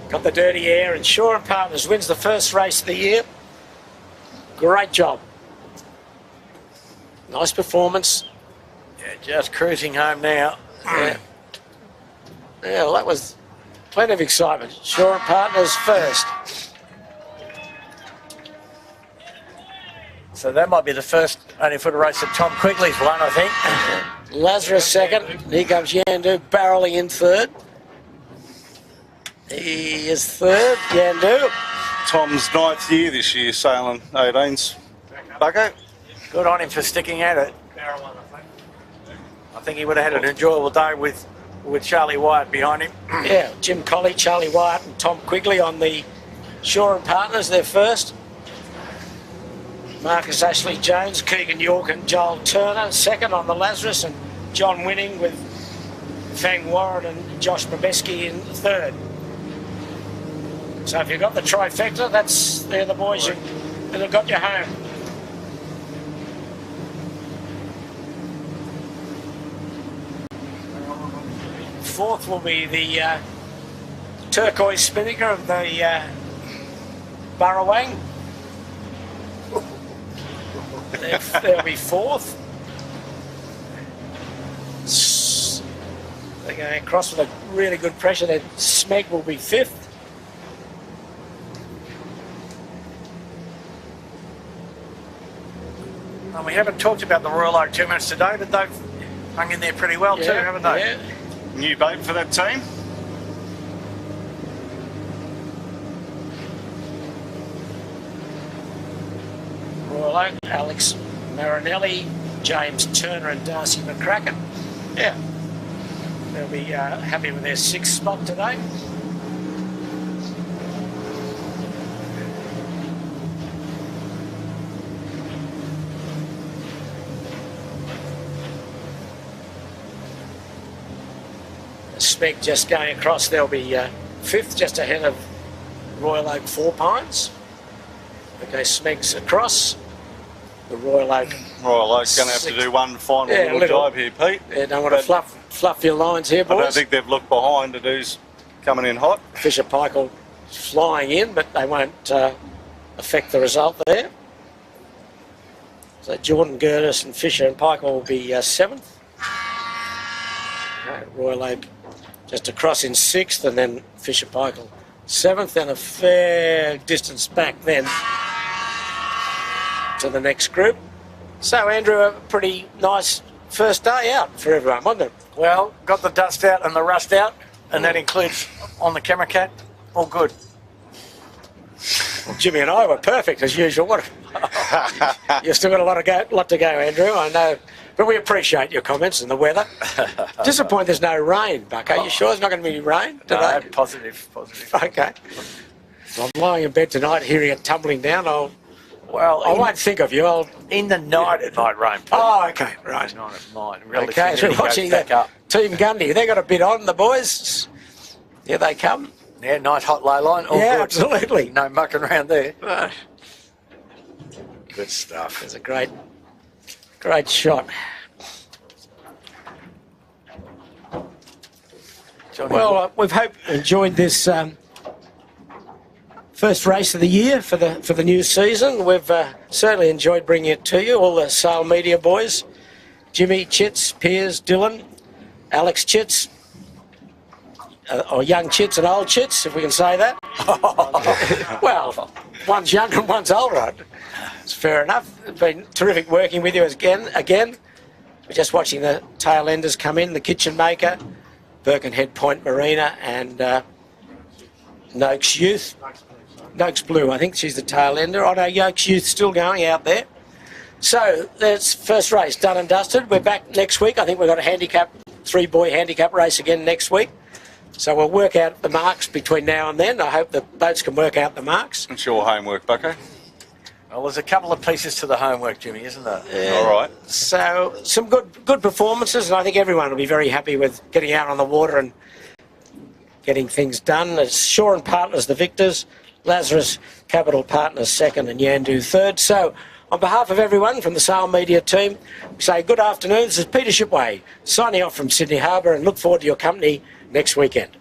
Got the dirty air, and Shore and Partners wins the first race of the year. Great job. Nice performance. Yeah, just cruising home now. Yeah. Yeah, well, that was plenty of excitement. Shore and Partners first. So that might be the first 18-footer race that Tom Quigley's won, I think. Lazarus second. Here comes Yandu barreling in third. He is third, Yandu. Tom's 9th year this year sailing 18s. Bucko? Good on him for sticking at it. I think he would have had an enjoyable day with Charlie Wyatt behind him. Yeah, Jim Colley, Charlie Wyatt and Tom Quigley on the Shore and Partners, they're first. Marcus Ashley Jones, Keegan York and Joel Turner second on the Lazarus, and John Winning with Fang Warren and Josh Mabeski in third. So if you've got the trifecta, they're the boys that have got you home. Fourth will be the turquoise spinnaker of the Burrawang. They'll be fourth. They're going across with a really good pressure. Then Smeg will be fifth. And we haven't talked about the Royal Oak too much today, but they've hung in there pretty well too, haven't they? Yeah. New bait for that team. Royal Oak, Alex Marinelli, James Turner and Darcy McCracken. Yeah, they'll be happy with their sixth spot today. Smeg just going across, they'll be fifth, just ahead of Royal Oak Four Pines. Okay, Smeg's across. The Royal Oak. Royal Oak's going to have to do one final little jibe here, Pete. Yeah, don't want to fluff your lines here, boys. I don't think they've looked behind at who's coming in hot. Fisher Paykel flying in, but they won't affect the result there. So Jordan Gertis and Fisher and Paykel will be seventh. Okay, Royal Oak just across in sixth, and then Fisher Paykel seventh, and a fair distance back then to the next group. So Andrew, a pretty nice first day out for everyone, wasn't it? Well, got the dust out and the rust out, and that includes on the camera cat. All good. Well, Jimmy and I were perfect as usual. You've still got a lot to go, Andrew, I know. But we appreciate your comments and the weather. Disappointed there's no rain, Buck. Are you sure there's not going to be any rain today? No, positive. Okay. So I'm lying in bed tonight hearing it tumbling down. I won't think of you. In the night it might rain. Oh, okay, right. Not at night. Okay, so we're watching the Team Gundy. They got a bit on, the boys. Here they come. Yeah, nice hot low line. All yeah, good. Absolutely. No mucking around there. Right. Good stuff. It's a great shot. Johnny, Well, we've enjoyed this first race of the year for the new season. We've certainly enjoyed bringing it to you, all the Sail Media boys. Jimmy, Chits, Piers, Dylan, Alex Chits, or young Chits and old Chits, if we can say that. Well, one's young and one's older. It's fair enough. It's been terrific working with you again. We're just watching the tail enders come in, the Kitchen Maker, Birkenhead Point Marina, and Noakes Youth. Noakes Blue, I think she's the tail ender. Oh no, Noakes Youth still going out there. So that's first race done and dusted. We're back next week. I think we've got a handicap, 3-boy handicap race again next week. So we'll work out the marks between now and then. I hope the boats can work out the marks. It's your homework, Bucko. Well, there's a couple of pieces to the homework, Jimmy, isn't there? All right. So some good performances, and I think everyone will be very happy with getting out on the water and getting things done. It's Shaw and Partners the victors, Lazarus Capital Partners second, and Yandu third. So on behalf of everyone from the Sail Media team, we say good afternoon. This is Peter Shipway signing off from Sydney Harbour, and look forward to your company next weekend.